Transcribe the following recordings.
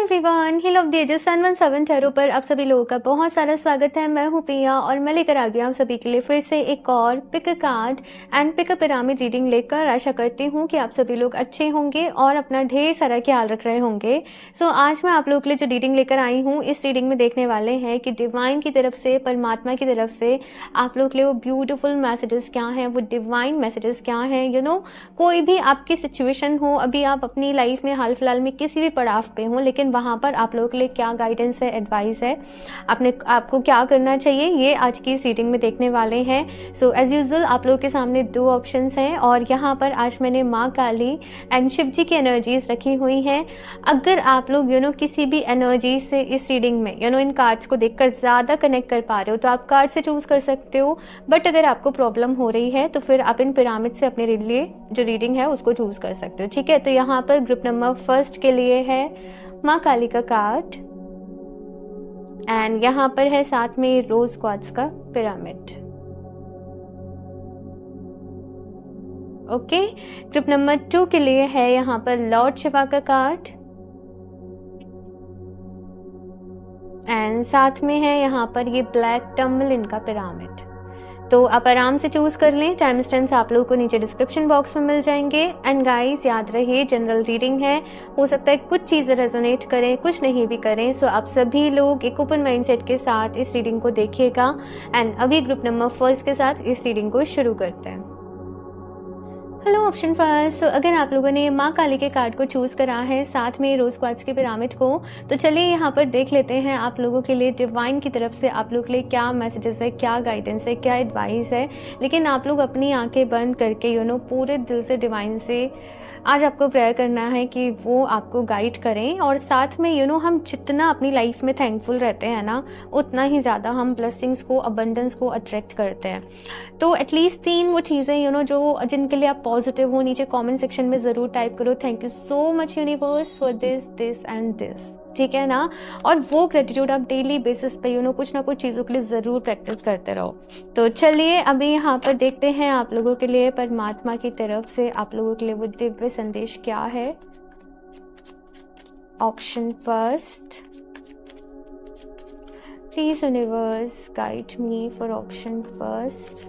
Everyone, hill of the ages 717 tarot पर आप सभी लोगों का बहुत सारा स्वागत है। मैं हूं पिया और मैं लेकर आ गया आप सभी के लिए फिर से एक और pick a card and pick a pyramid reading लेकर। आशा करती हूं कि आप सभी लोग अच्छे होंगे और अपना ढेर सारा ख्याल रख रहे होंगे। आज मैं आप लोगों के लिए जो रीडिंग लेकर आई हूँ, इस रीडिंग में देखने वाले हैं कि डिवाइन की तरफ से, परमात्मा की तरफ से आप लोग के लिए वो ब्यूटिफुल मैसेजेस क्या हैं, वो डिवाइन मैसेजेस क्या हैं। कोई भी आपकी सिचुएशन हो, अभी आप अपनी लाइफ में हाल फिलहाल में किसी भी पड़ाव पे हो, लेकिन वहाँ पर आप लोगों के लिए क्या गाइडेंस है, एडवाइस है, आपको क्या करना चाहिए, ये आज की इस रीडिंग में देखने वाले हैं। एज यूजुअल आप लोगों के सामने दो ऑप्शंस हैं और यहाँ पर आज मैंने माँ काली एंड शिव जी की एनर्जीज रखी हुई हैं। अगर आप लोग किसी भी एनर्जी से इस रीडिंग में इन कार्ड्स को देखकर ज़्यादा कनेक्ट कर पा रहे हो तो आप कार्ड से चूज कर सकते हो। बट अगर आपको प्रॉब्लम हो रही है तो फिर आप इन पिरामिड से अपने लिए जो रीडिंग है उसको चूज कर सकते हो। ठीक है, तो यहाँ पर ग्रुप नंबर फर्स्ट के लिए है माँ काली का कार्ड एंड यहाँ पर है साथ में रोज क्वार्ट्ज का पिरामिड। ओके, ग्रुप नंबर 2 के लिए है यहाँ पर लॉर्ड शिवा का कार्ड एंड साथ में है यहाँ पर ये ब्लैक टर्मलिन का पिरामिड। तो आप आराम से चूज कर लें। टाइम स्टैम्प्स आप लोगों को नीचे डिस्क्रिप्शन बॉक्स में मिल जाएंगे। एंड गाइस, याद रहे जनरल रीडिंग है, हो सकता है कुछ चीज़ें रेजोनेट करें, कुछ नहीं भी करें। आप सभी लोग एक ओपन माइंडसेट के साथ इस रीडिंग को देखिएगा। एंड अभी ग्रुप नंबर फर्स्ट के साथ इस रीडिंग को शुरू करते हैं। Hello option first. अगर आप लोगों ने माँ काली के कार्ड को चूज करा है साथ में रोज क्वार्ट्ज के पिरामिड को, तो चलिए यहाँ पर देख लेते हैं आप लोगों के लिए डिवाइन की तरफ से आप लोगों के लिए क्या मैसेजेस है, क्या गाइडेंस है, क्या एडवाइस है। लेकिन आप लोग अपनी आंखें बंद करके पूरे दिल से डिवाइन से आज आपको प्रेयर करना है कि वो आपको गाइड करें। और साथ में हम जितना अपनी लाइफ में थैंकफुल रहते हैं ना, उतना ही ज़्यादा हम ब्लेसिंग्स को, अबंडेंस को अट्रैक्ट करते हैं। तो एटलीस्ट 3 वो चीज़ें जो जिनके लिए आप पॉजिटिव हो, नीचे कमेंट सेक्शन में ज़रूर टाइप करो, thank you so much universe for this and this. ठीक है ना। और वो ग्रेटिट्यूड आप डेली बेसिस पे कुछ ना कुछ चीज़ों के लिए ज़रूर प्रैक्टिस करते रहो। तो चलिए अभी यहाँ पर देखते हैं आप लोगों के लिए परमात्मा की तरफ से आप लोगों के लिए वो दिव्य संदेश क्या है। Option first, please universe guide me for option first.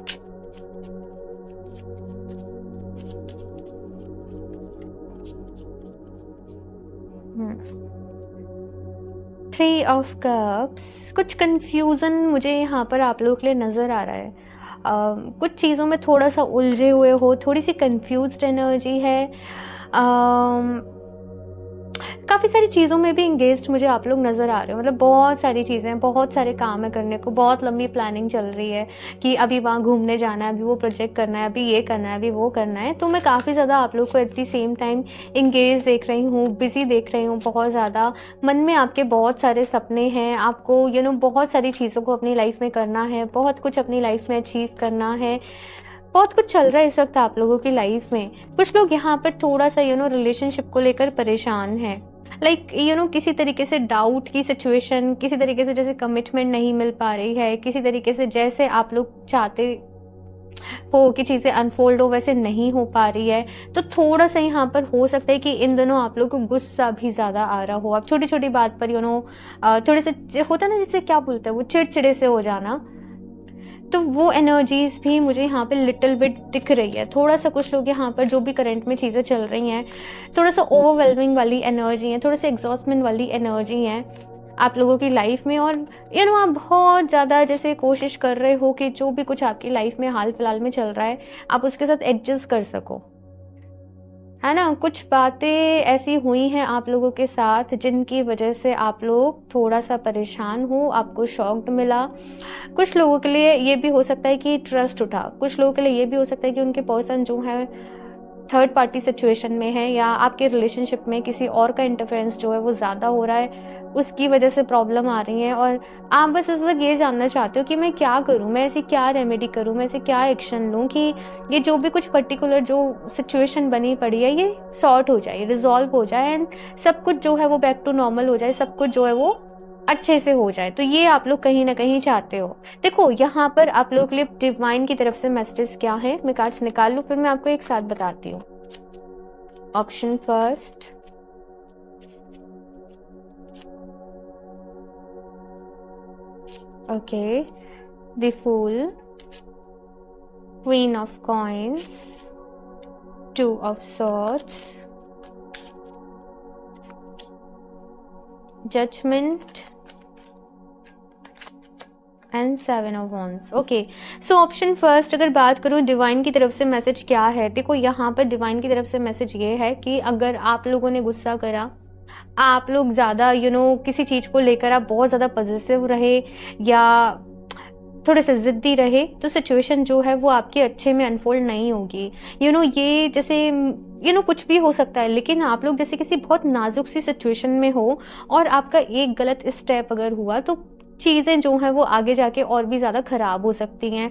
Three of cups. कुछ कंफ्यूजन मुझे यहाँ पर आप लोगों के लिए नज़र आ रहा है। कुछ चीज़ों में थोड़ा सा उलझे हुए हो, थोड़ी सी कंफ्यूज्ड एनर्जी है। काफ़ी सारी चीज़ों में भी इंगेज्ड मुझे आप लोग नज़र आ रहे हो। मतलब बहुत सारी चीज़ें, बहुत सारे काम है करने को, बहुत लंबी प्लानिंग चल रही है कि अभी वहाँ घूमने जाना है, अभी वो प्रोजेक्ट करना है, अभी ये करना है, अभी वो करना है। तो मैं काफ़ी ज़्यादा आप लोग को at the same time engage देख रही हूँ, बिजी देख रही हूँ। बहुत ज़्यादा मन में आपके बहुत सारे सपने हैं, आपको बहुत सारी चीज़ों को अपनी लाइफ में करना है, बहुत कुछ अपनी लाइफ में अचीव करना है। बहुत कुछ चल रहा है इस वक्त आप लोगों की लाइफ में। कुछ लोग यहाँ पर थोड़ा सा रिलेशनशिप को लेकर परेशान हैं। लाइक किसी तरीके से डाउट की सिचुएशन, किसी तरीके से जैसे कमिटमेंट नहीं मिल पा रही है, किसी तरीके से जैसे आप लोग चाहते हो कि चीज़ें अनफोल्ड हो वैसे नहीं हो पा रही है। तो थोड़ा सा यहाँ पर हो सकता है कि इन दोनों आप लोग को गुस्सा भी ज़्यादा आ रहा हो। आप छोटी छोटी बात पर थोड़े से होता है ना, जिससे क्या बोलते हैं वो चिड़चिड़े से हो जाना। तो वो एनर्जीज भी मुझे यहाँ पे लिटिल बिट दिख रही है। थोड़ा सा कुछ लोग यहाँ पर जो भी करंट में चीज़ें चल रही हैं, थोड़ा सा ओवरवेलमिंग वाली एनर्जी है, थोड़ा सा एग्जॉस्टमेंट वाली एनर्जी है आप लोगों की लाइफ में। और आप बहुत ज़्यादा जैसे कोशिश कर रहे हो कि जो भी कुछ आपकी लाइफ में हाल फिलहाल में चल रहा है आप उसके साथ एडजस्ट कर सको, है ना। कुछ बातें ऐसी हुई हैं आप लोगों के साथ जिनकी वजह से आप लोग थोड़ा सा परेशान हो, आपको शॉक्ड मिला। कुछ लोगों के लिए ये भी हो सकता है कि ट्रस्ट उठा, कुछ लोगों के लिए ये भी हो सकता है कि उनके पर्सन जो है थर्ड पार्टी सिचुएशन में है, या आपके रिलेशनशिप में किसी और का इंटरफेरेंस जो है वो ज़्यादा हो रहा है, उसकी वजह से प्रॉब्लम आ रही है। और आप बस इस वक्त ये जानना चाहते हो कि मैं क्या करूं, मैं ऐसी क्या रेमेडी करूं, मैं ऐसे क्या एक्शन लूं कि ये जो भी कुछ पर्टिकुलर जो सिचुएशन बनी पड़ी है ये सॉर्ट हो जाए, रिजॉल्व हो जाए एंड सब कुछ जो है वो बैक टू नॉर्मल हो जाए, सब कुछ जो है वो अच्छे से हो जाए। तो ये आप लोग कहीं ना कहीं चाहते हो। देखो यहाँ पर आप लोगों के लिए डिवाइन की तरफ से मैसेजेस क्या है, मैं कार्ड्स निकाल लूं फिर मैं आपको एक साथ बताती हूँ। Option first, okay, the fool, queen of coins, two of swords, judgment and 7 of wands. Okay, so option first अगर बात करूँ डिवाइन की तरफ से मैसेज क्या है, देखो यहाँ पर डिवाइन की तरफ से मैसेज ये है कि अगर आप लोगों ने गुस्सा करा, आप लोग ज़्यादा किसी चीज़ को लेकर आप बहुत ज़्यादा पॉजिटिव रहे या थोड़े से ज़िद्दी रहे, तो सिचुएशन जो है वो आपके अच्छे में अनफोल्ड नहीं होगी। ये जैसे कुछ भी हो सकता है, लेकिन आप लोग जैसे किसी बहुत नाजुक सी सिचुएशन में हो और आपका एक गलत स्टेप अगर हुआ तो चीज़ें जो हैं वो आगे जाके और भी ज़्यादा ख़राब हो सकती हैं,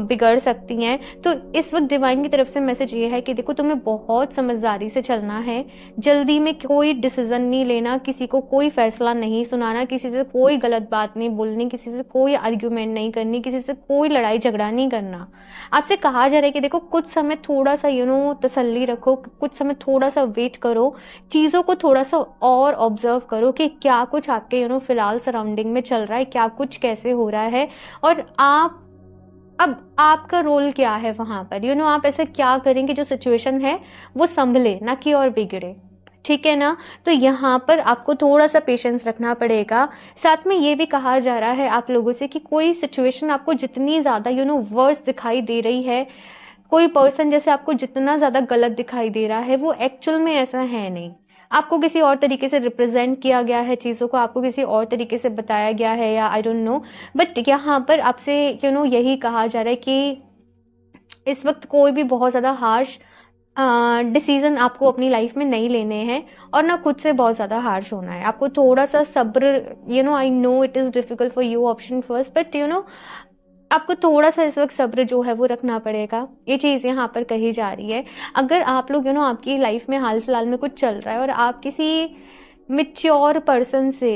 बिगड़ सकती हैं। तो इस वक्त डिवाइन की तरफ से मैसेज ये है कि देखो तुम्हें बहुत समझदारी से चलना है, जल्दी में कोई डिसीज़न नहीं लेना, किसी को कोई फैसला नहीं सुनाना, किसी से कोई गलत बात नहीं बोलनी, किसी से कोई आर्ग्यूमेंट नहीं करनी, किसी से कोई लड़ाई झगड़ा नहीं करना। आपसे कहा जा रहा है कि देखो कुछ समय थोड़ा सा तसल्ली रखो, कुछ समय थोड़ा सा वेट करो, चीज़ों को थोड़ा सा और ऑब्जर्व करो कि क्या कुछ आपके फिलहाल सराउंडिंग में चल रहा है, क्या कुछ कैसे हो रहा है, और अब आपका रोल क्या है वहां पर। आप ऐसा क्या करें कि जो सिचुएशन है वो संभले, ना कि और बिगड़े। ठीक है ना। तो यहाँ पर आपको थोड़ा सा पेशेंस रखना पड़ेगा। साथ में ये भी कहा जा रहा है आप लोगों से कि कोई सिचुएशन आपको जितनी ज़्यादा वर्स दिखाई दे रही है, कोई पर्सन जैसे आपको जितना ज़्यादा गलत दिखाई दे रहा है, वो एक्चुअल में ऐसा है नहीं। आपको किसी और तरीके से रिप्रेजेंट किया गया है चीज़ों को, आपको किसी और तरीके से बताया गया है, या आई डोंट नो, बट यहाँ पर आपसे यही कहा जा रहा है कि इस वक्त कोई भी बहुत ज़्यादा हार्श डिसीज़न आपको अपनी लाइफ में नहीं लेने हैं, और ना खुद से बहुत ज़्यादा हार्श होना है। आपको थोड़ा सा सब्र, I know it is difficult for you option first, but आपको थोड़ा सा इस वक्त सब्र जो है वो रखना पड़ेगा। ये चीज़ यहाँ पर कही जा रही है। अगर आप लोग आपकी लाइफ में हाल फिलहाल में कुछ चल रहा है और आप किसी मैच्योर पर्सन से,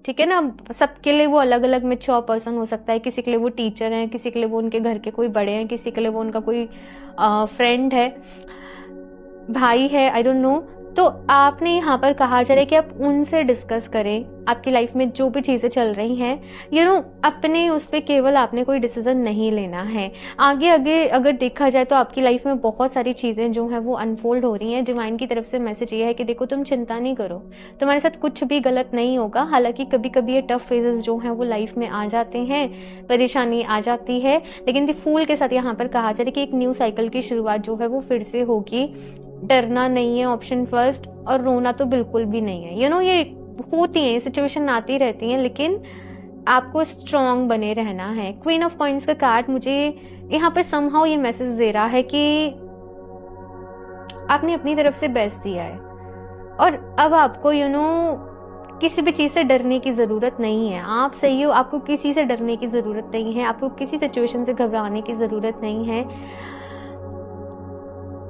ठीक है ना, सबके लिए वो अलग अलग मैच्योर पर्सन हो सकता है, किसी के लिए वो टीचर हैं, किसी के लिए वो उनके घर के कोई बड़े हैं, किसी के लिए वो उनका कोई फ्रेंड है, भाई है, आई डोंट नो। तो आपने यहाँ पर कहा जा रहा है कि आप उनसे डिस्कस करें आपकी लाइफ में जो भी चीज़ें चल रही हैं, अपने उस पर केवल आपने कोई डिसीजन नहीं लेना है। आगे आगे अगर देखा जाए तो आपकी लाइफ में बहुत सारी चीज़ें जो हैं वो अनफोल्ड हो रही हैं। डिवाइन की तरफ से मैसेज ये है कि देखो तुम चिंता नहीं करो, तुम्हारे साथ कुछ भी गलत नहीं होगा। हालांकि कभी कभी ये टफ फेजेस जो हैं वो लाइफ में आ जाते हैं, परेशानी आ जाती है, लेकिन द फूल के साथ यहाँ पर कहा जा रहा है कि एक न्यू साइकिल की शुरुआत जो है वो फिर से होगी। डरना नहीं है ऑप्शन फर्स्ट, और रोना तो बिल्कुल भी नहीं है। ये होती है, सिचुएशन आती रहती हैं, लेकिन आपको स्ट्रॉन्ग बने रहना है। क्वीन ऑफ कॉइन्स का कार्ड मुझे यहाँ पर समहाउ ये मैसेज दे रहा है कि आपने अपनी तरफ से बेस्ट दिया है, और अब आपको किसी भी चीज़ से डरने की ज़रूरत नहीं है। आप सही हो, आपको किसी से डरने की ज़रूरत नहीं है, आपको किसी सिचुएशन से घबराने की ज़रूरत नहीं है।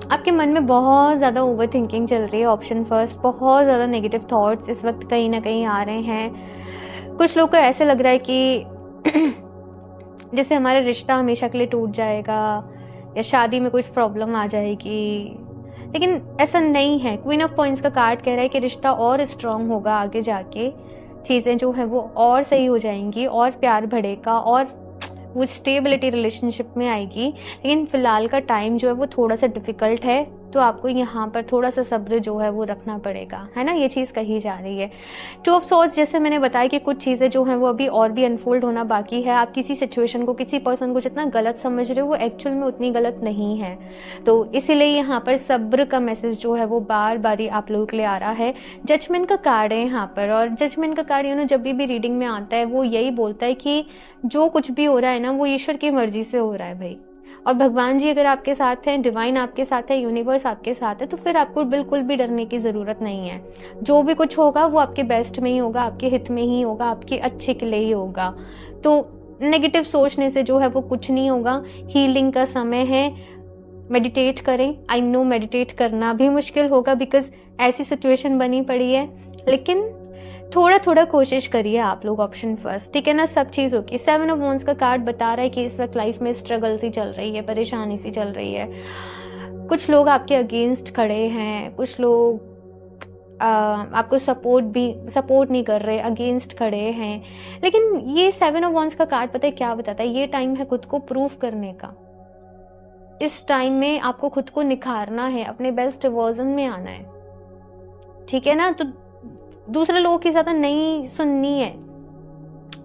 आपके मन में बहुत ज़्यादा ओवर थिंकिंग चल रही है ऑप्शन फर्स्ट, बहुत ज़्यादा नेगेटिव थॉट्स इस वक्त कहीं ना कहीं आ रहे हैं। कुछ लोग को ऐसे लग रहा है कि जैसे हमारा रिश्ता हमेशा के लिए टूट जाएगा या शादी में कुछ प्रॉब्लम आ जाएगी, लेकिन ऐसा नहीं है। क्वीन ऑफ कॉइन्स का कार्ड कह रहा है कि रिश्ता और स्ट्रांग होगा, आगे जाके चीज़ें जो है वो और सही हो जाएंगी, और प्यार बढ़ेगा, और वो स्टेबिलिटी रिलेशनशिप में आएगी। लेकिन फिलहाल का टाइम जो है वो थोड़ा सा डिफिकल्ट है, तो आपको यहाँ पर थोड़ा सा सब्र जो है वो रखना पड़ेगा, है ना, ये चीज़ कही जा रही है। टू ऑफ सॉर्ड्स, जैसे मैंने बताया कि कुछ चीज़ें जो हैं वो अभी और भी अनफोल्ड होना बाकी है। आप किसी सिचुएशन को, किसी पर्सन को जितना गलत समझ रहे हो वो एक्चुअल में उतनी गलत नहीं है, तो इसीलिए यहाँ पर सब्र का मैसेज जो है वो बार बार आप लोगों के लिए आ रहा है। जजमेंट का कार्ड है यहाँ पर, और जजमेंट का कार्ड जब भी रीडिंग में आता है वो यही बोलता है कि जो कुछ भी हो रहा है ना वो ईश्वर की मर्जी से हो रहा है भाई, और भगवान जी अगर आपके साथ हैं, डिवाइन आपके साथ है, यूनिवर्स आपके साथ है, तो फिर आपको बिल्कुल भी डरने की ज़रूरत नहीं है। जो भी कुछ होगा वो आपके बेस्ट में ही होगा, आपके हित में ही होगा, आपके अच्छे के लिए ही होगा। तो नेगेटिव सोचने से जो है वो कुछ नहीं होगा। हीलिंग का समय है, मेडिटेट करें। आई नो मेडिटेट करना भी मुश्किल होगा बिकॉज ऐसी सिचुएशन बनी पड़ी है, लेकिन थोड़ा थोड़ा कोशिश करिए आप लोग ऑप्शन फर्स्ट, ठीक है ना, सब चीज़ होगी। 7 ऑफ वॉन्ड्स का कार्ड बता रहा है कि इस वक्त लाइफ में स्ट्रगल सी चल रही है, परेशानी सी चल रही है। कुछ लोग आपके अगेंस्ट खड़े हैं, कुछ लोग आपको सपोर्ट नहीं कर रहे, अगेंस्ट खड़े हैं। लेकिन ये 7 ऑफ वॉन्ड्स का कार्ड पता है क्या बताता है? ये टाइम है खुद को प्रूव करने का। इस टाइम में आपको खुद को निखारना है, अपने बेस्ट वर्जन में आना है, ठीक है ना? तो दूसरे लोगों की ज़्यादा नहीं सुननी है।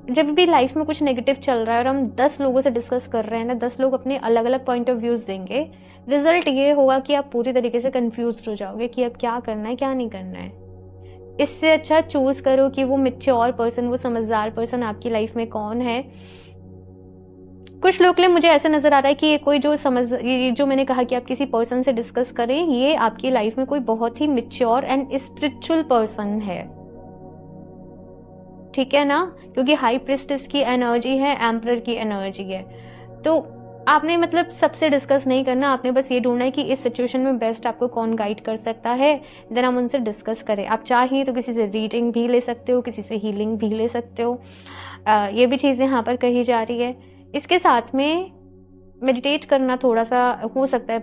जब भी लाइफ में कुछ नेगेटिव चल रहा है और हम 10 लोगों से डिस्कस कर रहे हैं ना, 10 लोग अपने अलग अलग पॉइंट ऑफ व्यूज देंगे, रिजल्ट ये होगा कि आप पूरी तरीके से कंफ्यूज हो जाओगे कि अब क्या करना है क्या नहीं करना है। इससे अच्छा चूज करो कि वो मैच्योर पर्सन, वो समझदार पर्सन आपकी लाइफ में कौन है। कुछ लोग के लिए मुझे ऐसा नजर आ रहा है कि ये कोई ये जो मैंने कहा कि आप किसी पर्सन से डिस्कस करें, ये आपकी लाइफ में कोई बहुत ही मैच्योर एंड स्पिरिचुअल पर्सन है, ठीक है ना? क्योंकि हाई प्रिस्टेस की एनर्जी है, एम्परर की एनर्जी है। तो आपने मतलब सबसे डिस्कस नहीं करना, आपने बस ये ढूंढना है कि इस सिचुएशन में बेस्ट आपको कौन गाइड कर सकता है, देन हम उनसे डिस्कस करें। आप चाहें तो किसी से रीडिंग भी ले सकते हो, किसी से हीलिंग भी ले सकते हो। ये भी चीज़ यहाँ पर कही जा रही है। इसके साथ में मेडिटेट करना थोड़ा सा हो सकता है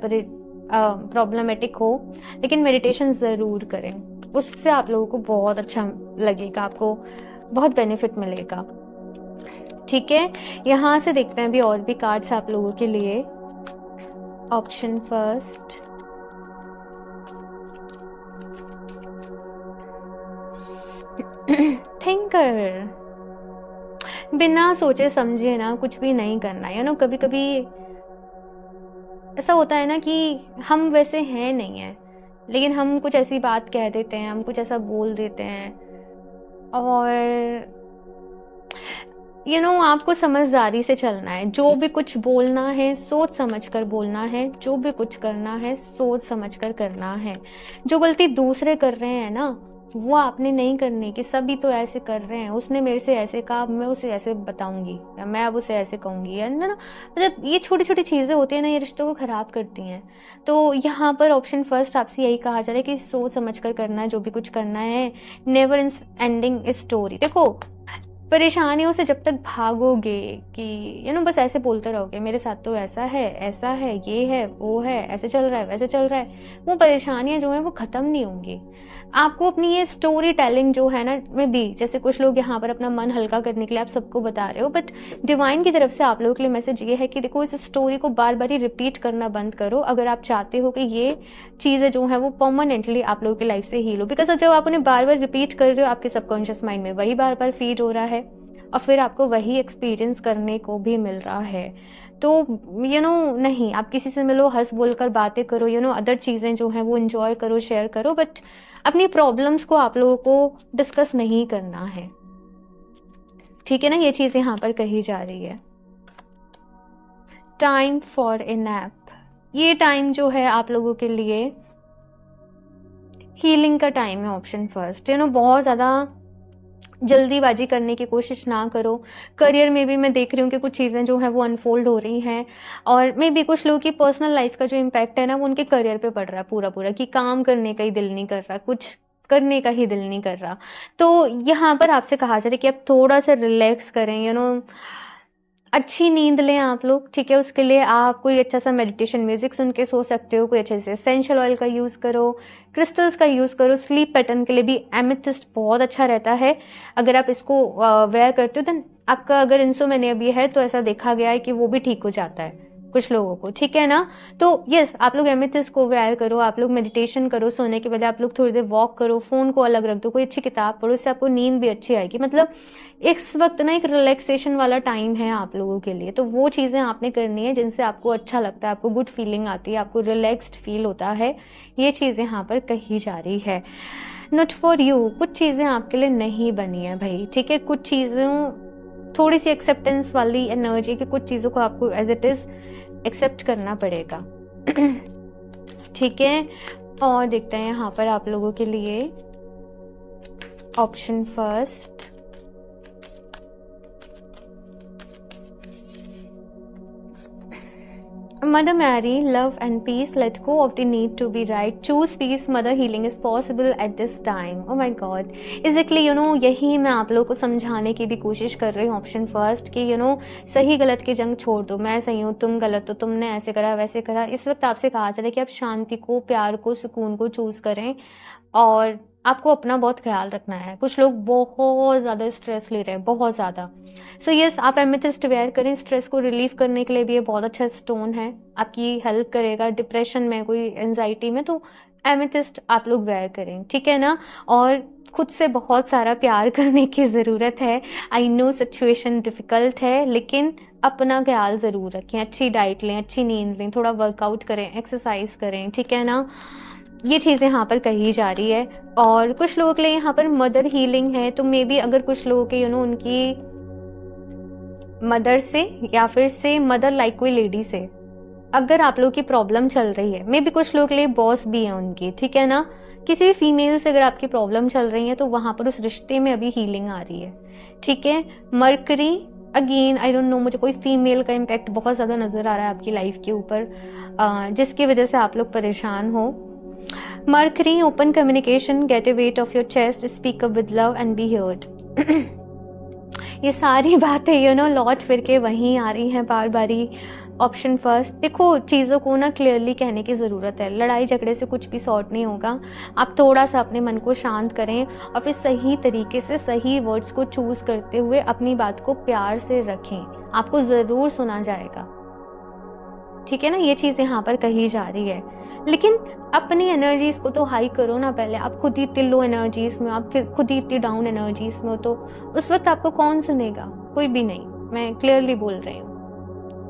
प्रॉब्लमेटिक हो, लेकिन मेडिटेशन ज़रूर करें, उससे आप लोगों को बहुत अच्छा लगेगा, आपको बहुत बेनिफिट मिलेगा, ठीक है? यहाँ से देखते हैं अभी और भी कार्ड्स आप लोगों के लिए। Option first, thinker. बिना सोचे समझे ना कुछ भी नहीं करना है। कभी कभी ऐसा होता है ना कि हम वैसे हैं नहीं है, लेकिन हम कुछ ऐसी बात कह देते हैं, हम कुछ ऐसा बोल देते हैं, और आपको समझदारी से चलना है। जो भी कुछ बोलना है सोच समझ कर बोलना है, जो भी कुछ करना है सोच समझ कर करना है। जो गलती दूसरे कर रहे हैं ना, वो आपने नहीं करनी कि सभी तो ऐसे कर रहे हैं, उसने मेरे से ऐसे कहा, मैं उसे ऐसे बताऊंगी, या मैं अब उसे ऐसे कहूंगी, या ना मतलब ये छोटी छोटी चीजें होती है ना, ये रिश्तों को खराब करती हैं। तो यहाँ पर ऑप्शन फर्स्ट आपसे यही कहा जा रहा है कि सोच समझ कर करना है, जो भी कुछ करना है। Never ending story. देखो, परेशानियों से जब तक भागोगे कि बस ऐसे बोलते रहोगे मेरे साथ तो ऐसा है, ये है, वो है, ऐसे चल रहा है, वैसे चल रहा है, वो परेशानियां जो हैं वो खत्म नहीं होंगी। आपको अपनी ये स्टोरी टेलिंग जो है ना, में भी जैसे कुछ लोग यहाँ पर अपना मन हल्का करने के लिए आप सबको बता रहे हो, बट डिवाइन की तरफ से आप लोगों के लिए मैसेज ये है कि देखो, इस स्टोरी को बार बार ही रिपीट करना बंद करो अगर आप चाहते हो कि ये चीज़ें जो है वो परमानेंटली आप लोगों की लाइफ से हील हो। बिकॉज जब आप उन्हें बार बार रिपीट कर रहे हो, आपके सबकॉन्शियस माइंड में वही बार बार फीड हो रहा है, और फिर आपको वही एक्सपीरियंस करने को भी मिल रहा है। तो नहीं, आप किसी से मिलो, हंस बोलकर बातें करो, अदर चीज़ें जो हैं वो इंजॉय करो, शेयर करो, बट अपनी प्रॉब्लम्स को आप लोगों को डिस्कस नहीं करना है, ठीक है ना? ये चीज़ यहाँ पर कही जा रही है। Time for a nap. ये टाइम जो है आप लोगों के लिए हीलिंग का टाइम है। ऑप्शन फर्स्ट, बहुत ज़्यादा जल्दीबाजी करने की कोशिश ना करो। करियर में भी मैं देख रही हूँ कि कुछ चीज़ें जो हैं वो अनफोल्ड हो रही हैं, और मे बी कुछ लोगों की पर्सनल लाइफ का जो इम्पैक्ट है ना, वो उनके करियर पे पड़ रहा है पूरा कि काम करने का ही दिल नहीं कर रहा, कुछ करने का ही दिल नहीं कर रहा। तो यहाँ पर आपसे कहा जा रहा है कि आप थोड़ा सा रिलैक्स करें, अच्छी नींद लें आप लोग, ठीक है? उसके लिए आप कोई अच्छा सा मेडिटेशन म्यूजिक सुन के सो सकते हो, कोई अच्छे से एसेंशियल ऑयल का यूज़ करो, क्रिस्टल्स का यूज़ करो। स्लीप पैटर्न के लिए भी एमेथिस्ट बहुत अच्छा रहता है। अगर आप इसको वेयर करते हो, देन आपका अगर इंसोमेनिया भी है तो ऐसा देखा गया है कि वो भी ठीक हो जाता है कुछ लोगों को, ठीक है ना? तो यस, आप लोग एमेथिस्ट को वेयर करो, आप लोग मेडिटेशन करो, सोने के पहले आप लोग थोड़ी देर वॉक करो, फ़ोन को अलग रख दो, कोई अच्छी किताब पढ़ो, इससे आपको नींद भी अच्छी आएगी। मतलब इस वक्त ना एक रिलैक्सेशन वाला टाइम है आप लोगों के लिए, तो वो चीज़ें आपने करनी है जिनसे आपको अच्छा लगता है, आपको गुड फीलिंग आती है, आपको रिलैक्स्ड फील होता है। ये चीज़ यहाँ पर कही जा रही है। नॉट फॉर यू, कुछ चीज़ें आपके लिए नहीं बनी है भाई, ठीक है? कुछ चीज़ों, थोड़ी सी एक्सेप्टेंस वाली एनर्जी की कुछ चीज़ों को आपको एज इट इज़ एक्सेप्ट करना पड़ेगा, ठीक है? और देखते हैं यहाँ पर आप लोगों के लिए option first, Mother Mary, love and peace, let go of the need to be right, choose peace, mother, healing is possible at this time. Oh my God, exactly, यही मैं आप लोगों को समझाने की भी कोशिश कर रही हूँ ऑप्शन फर्स्ट कि सही गलत की जंग छोड़ दो, मैं सही हूँ तुम गलत हो, तुमने ऐसे करा वैसे करा। इस वक्त आपसे कहा जा रहा है कि आप शांति को, प्यार को, सुकून को चूज करें, और आपको अपना बहुत ख्याल रखना है। कुछ लोग बहुत ज़्यादा स्ट्रेस ले रहे हैं, बहुत ज़्यादा। सो यस, आप एमेथिस्ट वेयर करें, स्ट्रेस को रिलीव करने के लिए भी ये बहुत अच्छा स्टोन है, आपकी हेल्प करेगा डिप्रेशन में, कोई एंजाइटी में, तो एमेथिस्ट आप लोग वेयर करें, ठीक है ना। और खुद से बहुत सारा प्यार करने की ज़रूरत है। आई नो सिचुएशन डिफ़िकल्ट है, लेकिन अपना ख्याल ज़रूर रखें, अच्छी डाइट लें, अच्छी नींद लें, थोड़ा वर्कआउट करें, एक्सरसाइज करें, ठीक है ना। ये चीज़ें यहाँ पर कही जा रही है। और कुछ लोगों के लिए यहाँ पर मदर हीलिंग है, तो मे बी अगर कुछ लोगों के उनकी मदर से या फिर से मदर लाइक कोई लेडी से अगर आप लोग की प्रॉब्लम चल रही है, मे बी कुछ लोग के लिए बॉस भी है उनकी, ठीक है ना। किसी भी फीमेल से अगर आपकी प्रॉब्लम चल रही है तो वहां पर उस रिश्ते में अभी हीलिंग आ रही है, ठीक है। Mercury again, I don't no, मुझे कोई फीमेल का इम्पैक्ट बहुत ज्यादा नजर आ रहा है आपकी लाइफ के ऊपर, जिसकी वजह से आप लोग परेशान हो। Mercury, open communication, get a weight of your chest, speak up with love and be heard. ये सारी बातें लौट फिर के वहीं आ रही हैं बार बारी। ऑप्शन फर्स्ट, देखो चीज़ों को ना क्लियरली कहने की ज़रूरत है, लड़ाई झगड़े से कुछ भी सॉर्ट नहीं होगा। आप थोड़ा सा अपने मन को शांत करें और फिर सही तरीके से सही वर्ड्स को चूज़ करते हुए अपनी बात को प्यार से रखें, आपको ज़रूर सुना जाएगा, ठीक है ना। ये चीज़ यहाँ पर कही जा रही है, लेकिन अपनी एनर्जीज को तो हाई करो ना पहले। आप खुद ही इतनी लो एनर्जीज में, आप खुद ही इतनी डाउन एनर्जीज में हो, तो उस वक्त आपको कौन सुनेगा? कोई भी नहीं, मैं क्लियरली बोल रही हूँ,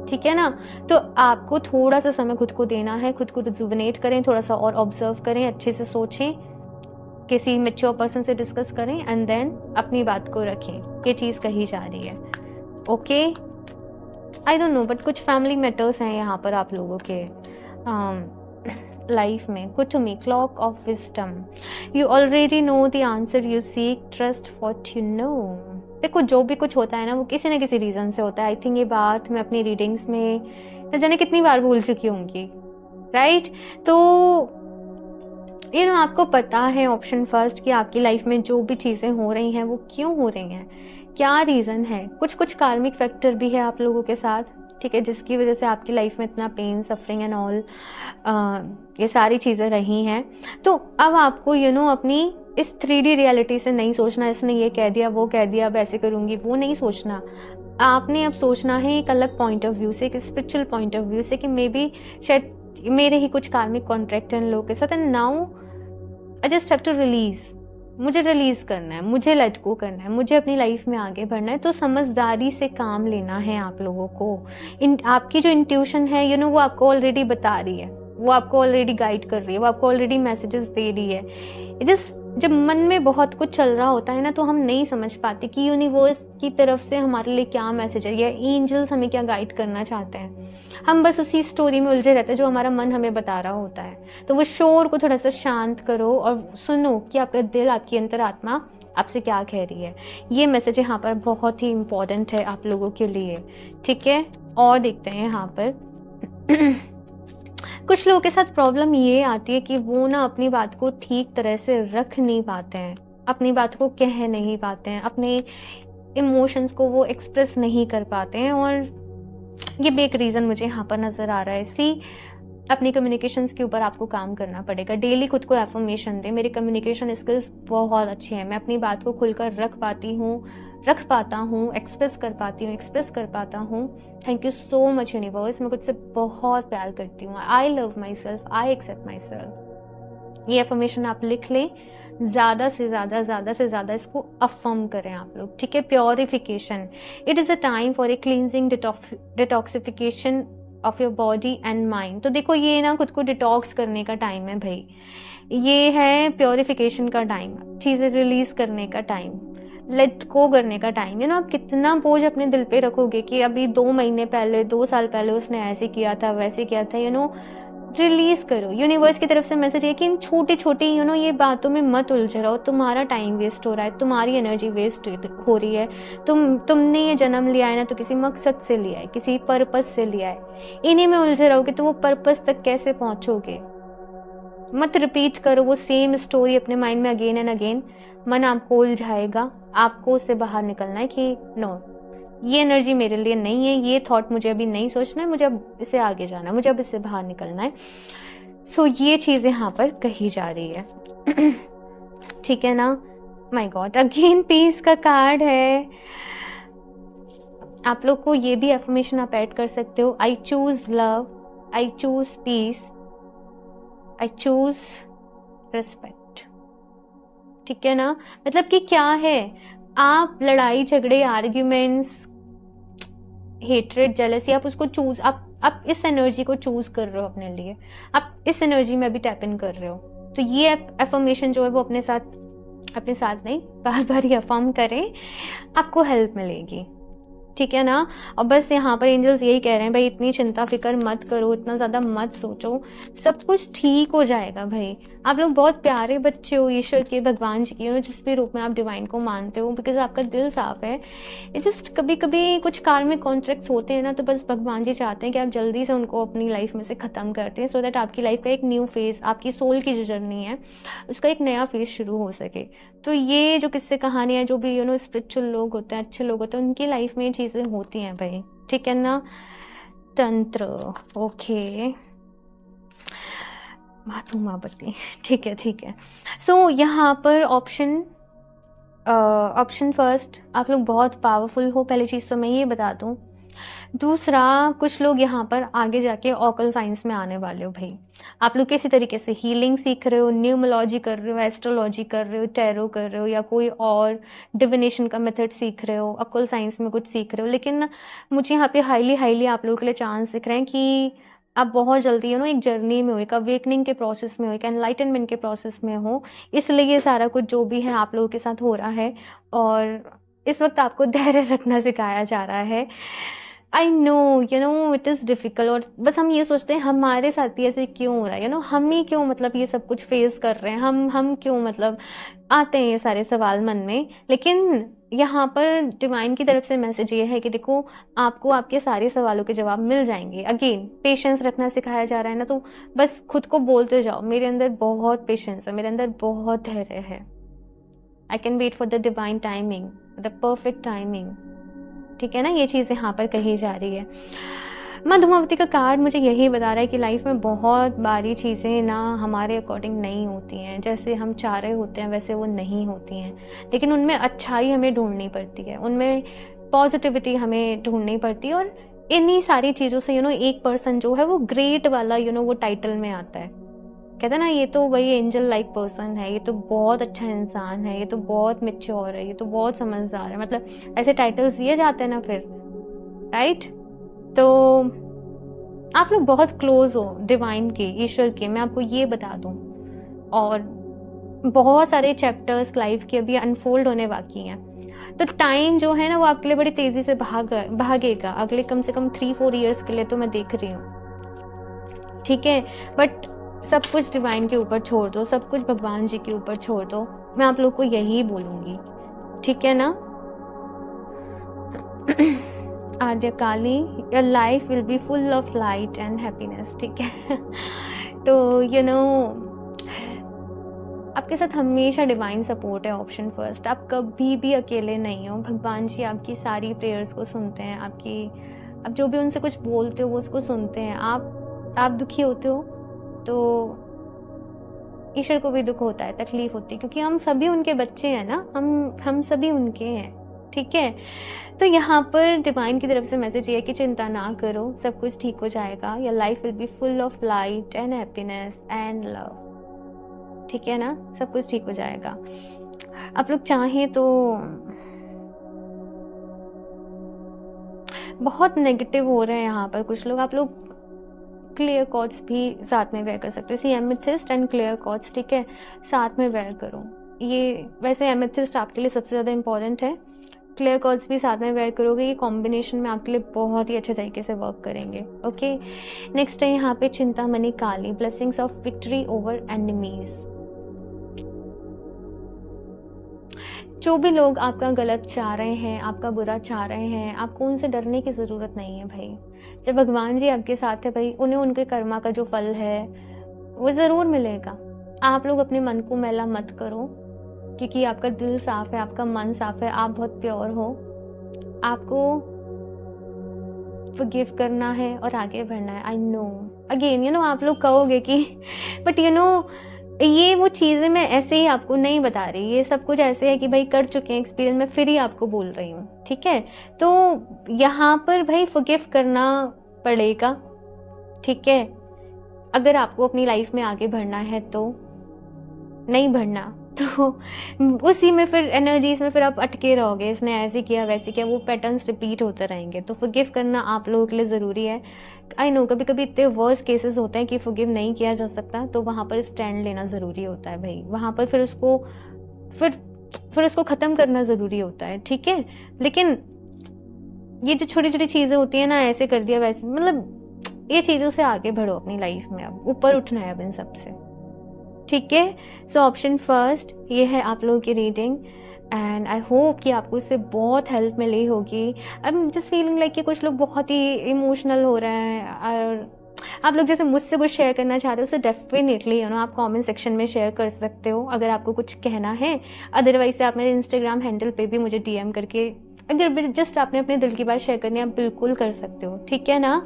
ठीक है ना। तो आपको थोड़ा सा समय खुद को देना है, खुद को रिजुविनेट करें, थोड़ा सा और ऑब्जर्व करें, अच्छे से सोचें, किसी मैच्योर पर्सन से डिस्कस करें एंड देन अपनी बात को रखें। ये चीज़ कही जा रही है, okay. I don't know, but कुछ फैमिली मैटर्स हैं यहाँ पर आप लोगों के लाइफ में। कुछ मी cloak of wisdom, you already know the answer you seek, trust what you know. देखो जो भी कुछ होता है ना वो किसी न किसी रीजन से होता है। आई थिंक ये बात मैं अपनी रीडिंग्स में न जाने कितनी बार भूल चुकी होंगी, राइट। तो आपको पता है ऑप्शन फर्स्ट कि आपकी लाइफ में जो भी चीज़ें हो रही हैं वो क्यों हो रही हैं, क्या रीज़न है। कुछ कुछ कार्मिक फैक्टर भी है आप लोगों के साथ, ठीक है, जिसकी वजह से आपकी लाइफ में इतना पेन, सफरिंग एंड ऑल ये सारी चीज़ें रही हैं। तो अब आपको अपनी इस 3D रियलिटी से नहीं सोचना, इसने ये कह दिया, वो कह दिया, अब ऐसे करूँगी, वो नहीं सोचना। आपने अब सोचना है एक अलग पॉइंट ऑफ व्यू से, एक स्पिरिचुअल पॉइंट ऑफ व्यू से, कि मे बी शायद मेरे ही कुछ कार्मिक कॉन्ट्रैक्ट इन लोगों के साथ, and now I just have to release. मुझे रिलीज करना है, मुझे लेट गो करना है, मुझे अपनी लाइफ में आगे बढ़ना है। तो समझदारी से काम लेना है आप लोगों को। आपकी जो इंट्यूशन है वो आपको ऑलरेडी बता रही है, वो आपको ऑलरेडी गाइड कर रही है, वो आपको ऑलरेडी मैसेजेस दे रही है। जब मन में बहुत कुछ चल रहा होता है ना, तो हम नहीं समझ पाते कि यूनिवर्स की तरफ से हमारे लिए क्या मैसेज है, या एंजल्स हमें क्या गाइड करना चाहते हैं। हम बस उसी स्टोरी में उलझे रहते हैं जो हमारा मन हमें बता रहा होता है। तो वो शोर को थोड़ा सा शांत करो और सुनो कि आपका दिल, आपकी अंतरात्मा आपसे क्या कह रही है। ये मैसेज यहाँ पर बहुत ही इम्पोर्टेंट है आप लोगों के लिए, ठीक है। और देखते हैं यहाँ पर कुछ लोगों के साथ प्रॉब्लम ये आती है कि वो ना अपनी बात को ठीक तरह से रख नहीं पाते हैं, अपनी बात को कह नहीं पाते हैं, अपने इमोशंस को वो एक्सप्रेस नहीं कर पाते हैं। और ये भी एक रीज़न मुझे यहाँ पर नज़र आ रहा है। अपनी कम्युनिकेशंस के ऊपर आपको काम करना पड़ेगा। डेली खुद को एफर्मेशन दें, मेरी कम्युनिकेशन स्किल्स बहुत अच्छी है, मैं अपनी बात को खुलकर रख पाता हूँ, एक्सप्रेस कर पाता हूँ। Thank you so much universe, मैं खुद से बहुत प्यार करती हूँ। I love myself, I accept myself. ये एफर्मेशन आप लिख लें, ज़्यादा से ज़्यादा इसको अफर्म करें आप लोग, ठीक है। Purification, it is a time for a cleansing detoxification of your body and mind. तो देखो ये ना खुद को डिटॉक्स करने का टाइम है भाई, ये है प्योरिफिकेशन का टाइम, चीज़ें रिलीज करने का टाइम, लेट गो करने का टाइम। आप कितना बोझ अपने दिल पे रखोगे कि अभी 2 महीने पहले, 2 साल पहले उसने ऐसे किया था, वैसे किया था। रिलीज करो। यूनिवर्स की तरफ से मैसेज है कि इन छोटी छोटी ये बातों में मत उलझे रहो। तुम्हारा टाइम वेस्ट हो रहा है, तुम्हारी एनर्जी वेस्ट हो रही है। तुमने ये जन्म लिया है ना तो किसी मकसद से लिया है, किसी पर्पस से लिया है। इन्हीं में उलझे रहोगे तो वो पर्पस तक कैसे पहुंचोगे। मत रिपीट करो वो सेम स्टोरी अपने माइंड में अगेन एंड अगेन। मन आपको उलझाएगा, आपको उससे बाहर निकलना है कि नो, ये एनर्जी मेरे लिए नहीं है, ये थॉट मुझे अभी नहीं सोचना है, मुझे अब इससे आगे जाना है, मुझे अब इससे बाहर निकलना है। सो ये चीज़ यहाँ पर कही जा रही है। ठीक है ना। माय गॉड, अगेन पीस का कार्ड है। आप लोग को ये भी एफर्मेशन आप ऐड कर सकते हो, I choose love, I choose peace, I choose respect. ठीक है ना। मतलब कि क्या है, आप लड़ाई झगड़े आर्ग्यूमेंट्स हेट्रेड जेलसी आप उसको चूज, आप इस एनर्जी को चूज कर रहे हो अपने लिए, आप इस एनर्जी में भी टैप इन कर रहे हो। तो ये एफर्मेशन जो है वो अपने साथ नहीं, बार बार ही अफर्म करें, आपको हेल्प मिलेगी। ठीक है ना। और बस यहाँ पर एंजल्स यही कह रहे हैं भाई, इतनी चिंता फिक्र मत करो, इतना ज़्यादा मत सोचो, सब कुछ ठीक हो जाएगा भाई। आप लोग बहुत प्यारे बच्चे हो ईश्वर के, भगवान जी के, जिस भी रूप में आप डिवाइन को मानते हो, बिकॉज आपका दिल साफ है। जस्ट कभी कभी कुछ कार्मिक कॉन्ट्रैक्ट्स होते हैं ना, तो बस भगवान जी चाहते हैं कि आप जल्दी से उनको अपनी लाइफ में से ख़त्म करते हैं, सो दैट आपकी लाइफ का एक न्यू फेज, आपकी सोल की जो जर्नी है उसका एक नया फेज शुरू हो सके। तो ये जो किस्से कहानियाँ, जो भी स्पिरिचुअल लोग होते हैं, अच्छे लोग होते हैं, उनकी लाइफ में ये चीज़ें होती हैं भाई। ठीक है ना। तंत्र, ओके, मातु मापति, ठीक है। सो यहाँ पर ऑप्शन फर्स्ट, आप लोग बहुत पावरफुल हो, पहली चीज़ तो मैं ये बता दूँ। दूसरा, कुछ लोग यहाँ पर आगे जाके ऑकल साइंस में आने वाले हो भाई। आप लोग किसी तरीके से हीलिंग सीख रहे हो, न्यूमोलॉजी कर रहे हो, एस्ट्रोलॉजी कर रहे हो, टैरो कर रहे हो, या कोई और डिविनेशन का मेथड सीख रहे हो, ऑकल साइंस में कुछ सीख रहे हो। लेकिन मुझे यहाँ पे हाईली आप लोगों के लिए चांस दिख रहे हैं कि आप बहुत जल्दी एक जर्नी में हो, एक अवेकनिंग के प्रोसेस में हो, एक एनलाइटनमेंट के प्रोसेस में हो। इसलिए ये सारा कुछ जो भी है आप लोगों के साथ हो रहा है, और इस वक्त आपको धैर्य रखना सिखाया जा रहा है। I know it is difficult, और बस हम ये सोचते हैं हमारे साथ ही ऐसे क्यों हो रहा है, हम ही क्यों मतलब ये सब कुछ फेस कर रहे हैं, हम क्यों मतलब आते हैं ये सारे सवाल मन में। लेकिन यहाँ पर डिवाइन की तरफ से मैसेज ये है कि देखो, आपको आपके सारे सवालों के जवाब मिल जाएंगे। अगेन पेशेंस रखना सिखाया जा रहा है ना, तो बस खुद को बोलते जाओ, मेरे अंदर बहुत पेशेंस है, मेरे अंदर बहुत धैर्य है। I can wait for the divine timing, the perfect timing. ठीक है ना, ये चीज़ यहाँ पर कही जा रही है। माँ धूमावती का कार्ड मुझे यही बता रहा है कि लाइफ में बहुत बारी चीज़ें ना हमारे अकॉर्डिंग नहीं होती हैं, जैसे हम चाह रहे होते हैं वैसे वो नहीं होती हैं, लेकिन उनमें अच्छाई हमें ढूंढनी पड़ती है, उनमें पॉजिटिविटी हमें ढूंढनी पड़ती है। और इन्हीं सारी चीज़ों से एक पर्सन जो है वो ग्रेट वाला वो टाइटल में आता है। कहते हैं ना, ये तो वही एंजल लाइक पर्सन है, ये तो बहुत अच्छा इंसान है, ये तो बहुत मैच्योर है, ये तो बहुत समझदार है, मतलब ऐसे टाइटल्स दिए जाते हैं ना फिर, राइट। तो आप लोग बहुत क्लोज हो डिवाइन के, ईश्वर के, मैं आपको ये बता दूं। और बहुत सारे चैप्टर्स लाइफ के अभी अनफोल्ड होने बाकी हैं, तो टाइम जो है ना वो आपके लिए बड़ी तेजी से भागेगा अगले कम से कम 3-4 ईयर्स के लिए, तो मैं देख रही हूँ। ठीक है, बट सब कुछ डिवाइन के ऊपर छोड़ दो, सब कुछ भगवान जी के ऊपर छोड़ दो, मैं आप लोग को यही बोलूंगी। ठीक है ना। Adya Kali, your life will be full of light and happiness. ठीक है। तो आपके साथ हमेशा डिवाइन सपोर्ट है। ऑप्शन फर्स्ट, आप कभी भी अकेले नहीं हो, भगवान जी आपकी सारी प्रेयर्स को सुनते हैं, आप जो भी उनसे कुछ बोलते हो वो उसको सुनते हैं। आप दुखी होते हो तो ईश्वर को भी दुख होता है, तकलीफ होती है, क्योंकि हम सभी उनके बच्चे हैं ना, हम सभी उनके हैं। ठीक है, तो यहाँ पर डिवाइन की तरफ से मैसेज ये है कि चिंता ना करो, सब कुछ ठीक हो जाएगा। Your life will be full of light and happiness and love. ठीक है ना, सब कुछ ठीक हो जाएगा। आप लोग चाहें तो बहुत नेगेटिव हो रहे हैं यहाँ पर कुछ लोग, आप लोग क्लियर कॉर्ड्स भी साथ में वेयर कर सकते हो। सी एमेथिस्ट एंड क्लियर कॉर्ड्स, ठीक है, साथ में वेयर करो। ये वैसे एमेथिस्ट आपके लिए सबसे ज़्यादा इंपॉर्टेंट है, क्लियर कॉर्ड्स भी साथ में वेयर करोगे, ये कॉम्बिनेशन में आपके लिए बहुत ही अच्छे तरीके से वर्क करेंगे। ओके, नेक्स्ट है यहाँ पे Chintamani Kali, blessings of victory over enemies. जो भी लोग आपका गलत चाह रहे हैं, आपका बुरा चाह रहे हैं, आपको उनसे डरने की ज़रूरत नहीं है भाई। जब भगवान जी आपके साथ है भाई, उन्हें उनके कर्मा का जो फल है वो ज़रूर मिलेगा। आप लोग अपने मन को मैला मत करो, क्योंकि आपका दिल साफ है, आपका मन साफ है, आप बहुत प्योर हो। आपको फॉरगिव करना है और आगे बढ़ना है। आई नो, अगेन आप लोग कहोगे कि बट ये वो चीज़ें मैं ऐसे ही आपको नहीं बता रही, ये सब कुछ ऐसे है कि भाई कर चुके हैं एक्सपीरियंस, मैं फिर ही आपको बोल रही हूँ, ठीक है। तो यहाँ पर भाई फॉरगिव करना पड़ेगा, ठीक है। अगर आपको अपनी लाइफ में आगे बढ़ना है तो, नहीं बढ़ना तो उसी में फिर एनर्जीज में फिर आप अटके रहोगे, इसने ऐसे किया वैसे किया, वो पैटर्न्स रिपीट होते रहेंगे। तो फॉरगिव करना आप लोगों के लिए ज़रूरी है। आई नो कभी कभी इतने वर्स्ट केसेस होते हैं कि फॉरगिव नहीं किया जा सकता, तो वहाँ पर स्टैंड लेना ज़रूरी होता है भाई, वहाँ पर फिर उसको ख़त्म करना ज़रूरी होता है, ठीक है। लेकिन ये जो छोटी छोटी चीज़ें होती हैं ना, ऐसे कर दिया वैसे, मतलब ये चीज़ों से आगे बढ़ो अपनी लाइफ में, अब ऊपर उठना है अब इन सब से, ठीक है। सो ऑप्शन फर्स्ट ये है आप लोगों की रीडिंग, एंड आई होप कि आपको इससे बहुत हेल्प मिली होगी। I am just feeling like कि कुछ लोग बहुत ही इमोशनल हो रहे हैं, और आप लोग जैसे मुझसे कुछ शेयर करना चाहते हो तो डेफिनेटली आप कमेंट सेक्शन में शेयर कर सकते हो अगर आपको कुछ कहना है। अदरवाइज से आप मेरे इंस्टाग्राम हैंडल पे भी मुझे डीएम करके, अगर जस्ट आपने अपने दिल की बात शेयर करनी है, आप बिल्कुल कर सकते हो, ठीक है ना।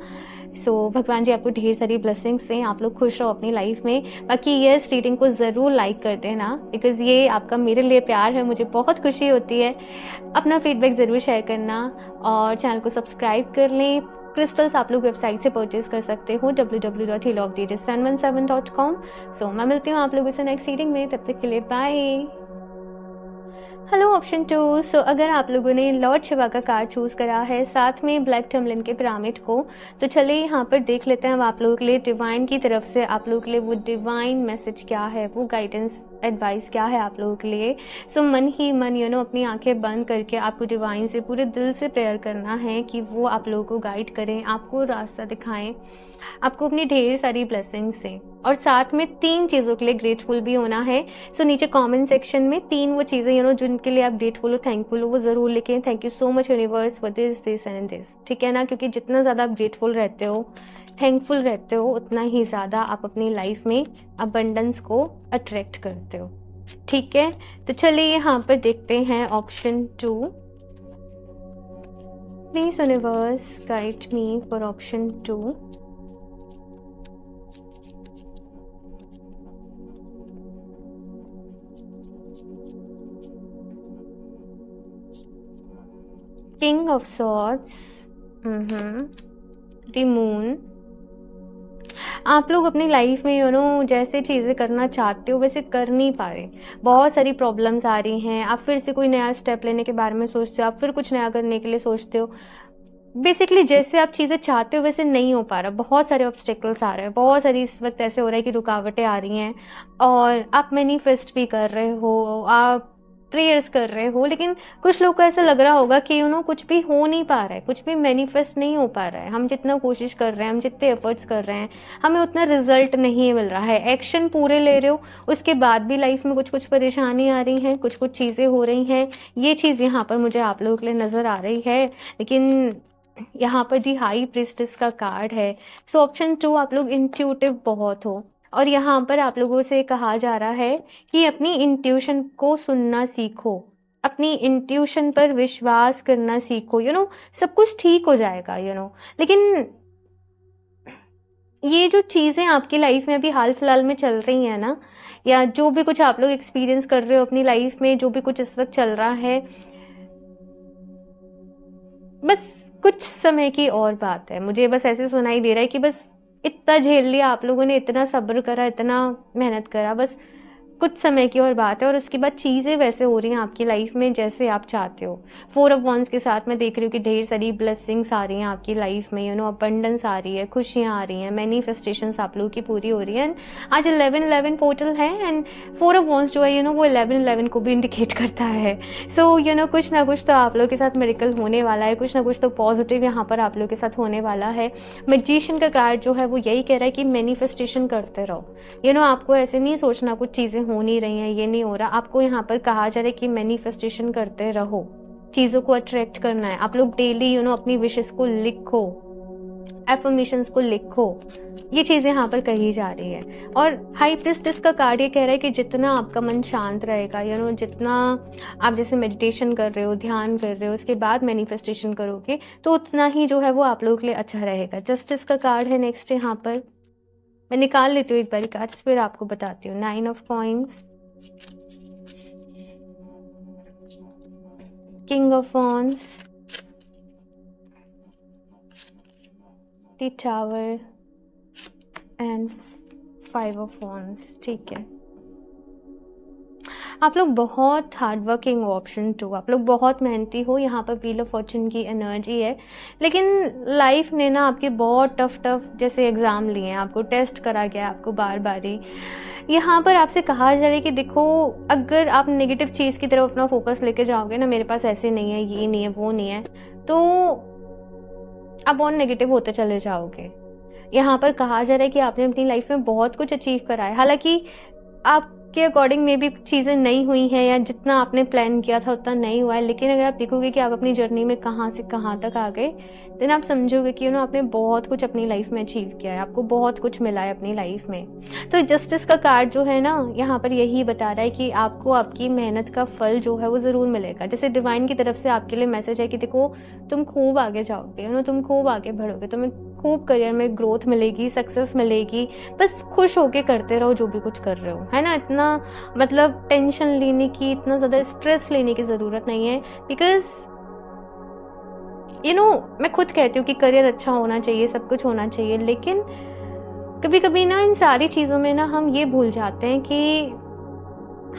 भगवान जी आपको ढेर सारी ब्लेसिंग्स दें, आप लोग खुश रहो अपनी लाइफ में। बाकी ये रीडिंग को ज़रूर लाइक कर देना, बिकॉज ये आपका मेरे लिए प्यार है, मुझे बहुत खुशी होती है। अपना फीडबैक ज़रूर शेयर करना, और चैनल को सब्सक्राइब कर लें। क्रिस्टल्स आप लोग वेबसाइट से परचेज कर सकते हो www.healoftheages717.com। मैं मिलती हूँ आप लोगों से नेक्स्ट रीडिंग में, तब तक के लिए बाय। Hello option 2। अगर आप लोगों ने लॉर्ड शिवा का कार्ड चूज करा है, साथ में ब्लैक टर्मलिन के पिरामिड को, तो चलिए यहाँ पर देख लेते हैं अब आप लोगों के लिए डिवाइन की तरफ से आप लोगों के लिए वो डिवाइन मैसेज क्या है, वो गाइडेंस एडवाइस क्या है आप लोगों के लिए। मन ही मन अपनी आंखें बंद करके आपको डिवाइन से पूरे दिल से प्रेयर करना है कि वो आप लोगों को गाइड करें, आपको रास्ता दिखाएं, आपको अपनी ढेर सारी ब्लेसिंग्स दें, और साथ में 3 चीज़ों के लिए ग्रेटफुल भी होना है। नीचे कमेंट सेक्शन में 3 वो चीज़ें जिनके लिए आप ग्रेटफुल हो, थैंकफुल हो, वो ज़रूर लिखें। Thank you so much universe for this and this, ठीक है ना। क्योंकि जितना ज़्यादा आप ग्रेटफुल रहते हो, थैंकफुल रहते हो, उतना ही ज़्यादा आप अपनी लाइफ में अबंडेंस को अट्रैक्ट करते हो, ठीक है। तो चलिए यहाँ पर देखते हैं option 2। Please universe guide me for option 2। King of swords, the moon. आप लोग अपनी लाइफ में जैसे चीज़ें करना चाहते हो वैसे कर नहीं पा रहे, बहुत सारी प्रॉब्लम्स आ रही हैं, आप फिर से कोई नया स्टेप लेने के बारे में सोचते हो, आप फिर कुछ नया करने के लिए सोचते हो। बेसिकली जैसे आप चीज़ें चाहते हो वैसे नहीं हो पा रहा, बहुत सारे ऑब्स्टेकल्स आ रहे हैं, बहुत सारी इस वक्त ऐसे हो रहा है कि रुकावटें आ रही हैं, और आप मैनिफेस्ट भी कर रहे हो, आप प्रेयर्स कर रहे हो, लेकिन कुछ लोग को ऐसा लग रहा होगा कि कुछ भी हो नहीं पा रहा है, कुछ भी मैनिफेस्ट नहीं हो पा रहा है। हम जितना कोशिश कर रहे हैं, हम जितने एफर्ट्स कर रहे हैं, हमें उतना रिजल्ट नहीं मिल रहा है। एक्शन पूरे ले रहे हो, उसके बाद भी लाइफ में कुछ कुछ परेशानी आ रही हैं, कुछ कुछ चीज़ें हो रही हैं। ये चीज़ यहाँ पर मुझे आप लोगों के लिए नज़र आ रही है, लेकिन यहाँ पर दी हाई प्रिस्टेस का कार्ड है। ऑप्शन 2, आप लोग इंट्यूटिव बहुत हो, और यहाँ पर आप लोगों से कहा जा रहा है कि अपनी इंट्यूशन को सुनना सीखो, अपनी इंट्यूशन पर विश्वास करना सीखो। सब कुछ ठीक हो जाएगा। लेकिन ये जो चीज़ें आपकी लाइफ में अभी हाल फिलहाल में चल रही हैं ना, या जो भी कुछ आप लोग एक्सपीरियंस कर रहे हो अपनी लाइफ में, जो भी कुछ इस वक्त चल रहा है, बस कुछ समय की और बात है। मुझे बस ऐसे सुनाई दे रहा है कि बस इतना झेल लिया आप लोगों ने, इतना सब्र करा, इतना मेहनत करा, बस कुछ समय की और बात है, और उसके बाद चीज़ें वैसे हो रही हैं आपकी लाइफ में जैसे आप चाहते हो। 4 ऑफ वॉन्ड्स के साथ मैं देख रही हूँ कि ढेर सारी ब्लेसिंग्स आ रही हैं आपकी लाइफ में, अबंडेंस आ रही है, खुशियाँ आ रही हैं, मैनिफेस्टेशंस आप लोगों की पूरी हो रही हैं। आज 11-11 पोर्टल है, एंड 4 ऑफ वॉन्ड्स जो है वो 11-11 को भी इंडिकेट करता है। कुछ ना कुछ तो आप लोगों के साथ मेरिकल होने वाला है, कुछ ना कुछ तो पॉजिटिव यहाँ पर आप लोगों के साथ होने वाला है। मैजिशियन का कार्ड जो है वो यही कह रहा है कि मैनिफेस्टेशन करते रहो। आपको ऐसे नहीं सोचना कुछ चीज़ें हो नहीं रही हैं, ये नहीं हो रहा, आपको यहाँ पर कहा जा रहा है कि मैनिफेस्टेशन करते रहो, चीज़ों को अट्रैक्ट करना है। आप लोग डेली अपनी विशेस को लिखो, एफर्मेशंस को लिखो, ये चीज़ें यहाँ पर कही जा रही है। और हाई प्रिस्टेस का कार्ड ये कह रहा है कि जितना आपका मन शांत रहेगा, जितना आप जैसे मेडिटेशन कर रहे हो, ध्यान कर रहे हो, उसके बाद मैनिफेस्टेशन करोगे, तो उतना ही जो है वो आप लोगों के लिए अच्छा रहेगा। जस्टिस का कार्ड है नेक्स्ट यहाँ पर। मैं निकाल लेती हूँ एक बारी कार्ड्स, फिर आपको बताती हूँ। 9 of coins, king of wands, the tower and 5 of wands. ठीक है, आप लोग बहुत हार्ड वर्किंग हो, ऑप्शन 2, आप लोग बहुत मेहनती हो। यहाँ पर व्हील ऑफ फॉर्चून की एनर्जी है, लेकिन लाइफ ने ना आपके बहुत टफ जैसे एग्ज़ाम लिए हैं, आपको टेस्ट करा गया आपको बार बार ही। यहाँ पर आपसे कहा जा रहा है कि देखो, अगर आप नेगेटिव चीज़ की तरफ अपना फोकस लेके जाओगे ना, मेरे पास ऐसे नहीं है, ये नहीं है, वो नहीं है, तो आप और नेगेटिव होते चले जाओगे। यहाँ पर कहा जा रहा है कि आपने अपनी लाइफ में बहुत कुछ अचीव करा है, हालांकि आपके अकॉर्डिंग में भी चीज़ें नहीं हुई हैं या जितना आपने प्लान किया था उतना नहीं हुआ है, लेकिन अगर आप देखोगे कि आप अपनी जर्नी में कहाँ से कहाँ तक आ गए, देन आप समझोगे कि आपने बहुत कुछ अपनी लाइफ में अचीव किया है, आपको बहुत कुछ मिला है अपनी लाइफ में। तो जस्टिस का कार्ड जो है ना, यहाँ पर यही बता रहा है कि आपको आपकी मेहनत का फल जो है वो ज़रूर मिलेगा। जैसे डिवाइन की तरफ से आपके लिए मैसेज है कि देखो, तुम खूब आगे जाओगे, तुम खूब आगे बढ़ोगे, तुम्हें खूब करियर में ग्रोथ मिलेगी, सक्सेस मिलेगी। बस खुश होके करते रहो जो भी कुछ कर रहे हो, है ना। इतना मतलब टेंशन लेने की, इतना ज़्यादा स्ट्रेस लेने की ज़रूरत नहीं है, बिकॉज मैं खुद कहती हूँ कि करियर अच्छा होना चाहिए, सब कुछ होना चाहिए, लेकिन कभी कभी ना इन सारी चीज़ों में ना हम ये भूल जाते हैं कि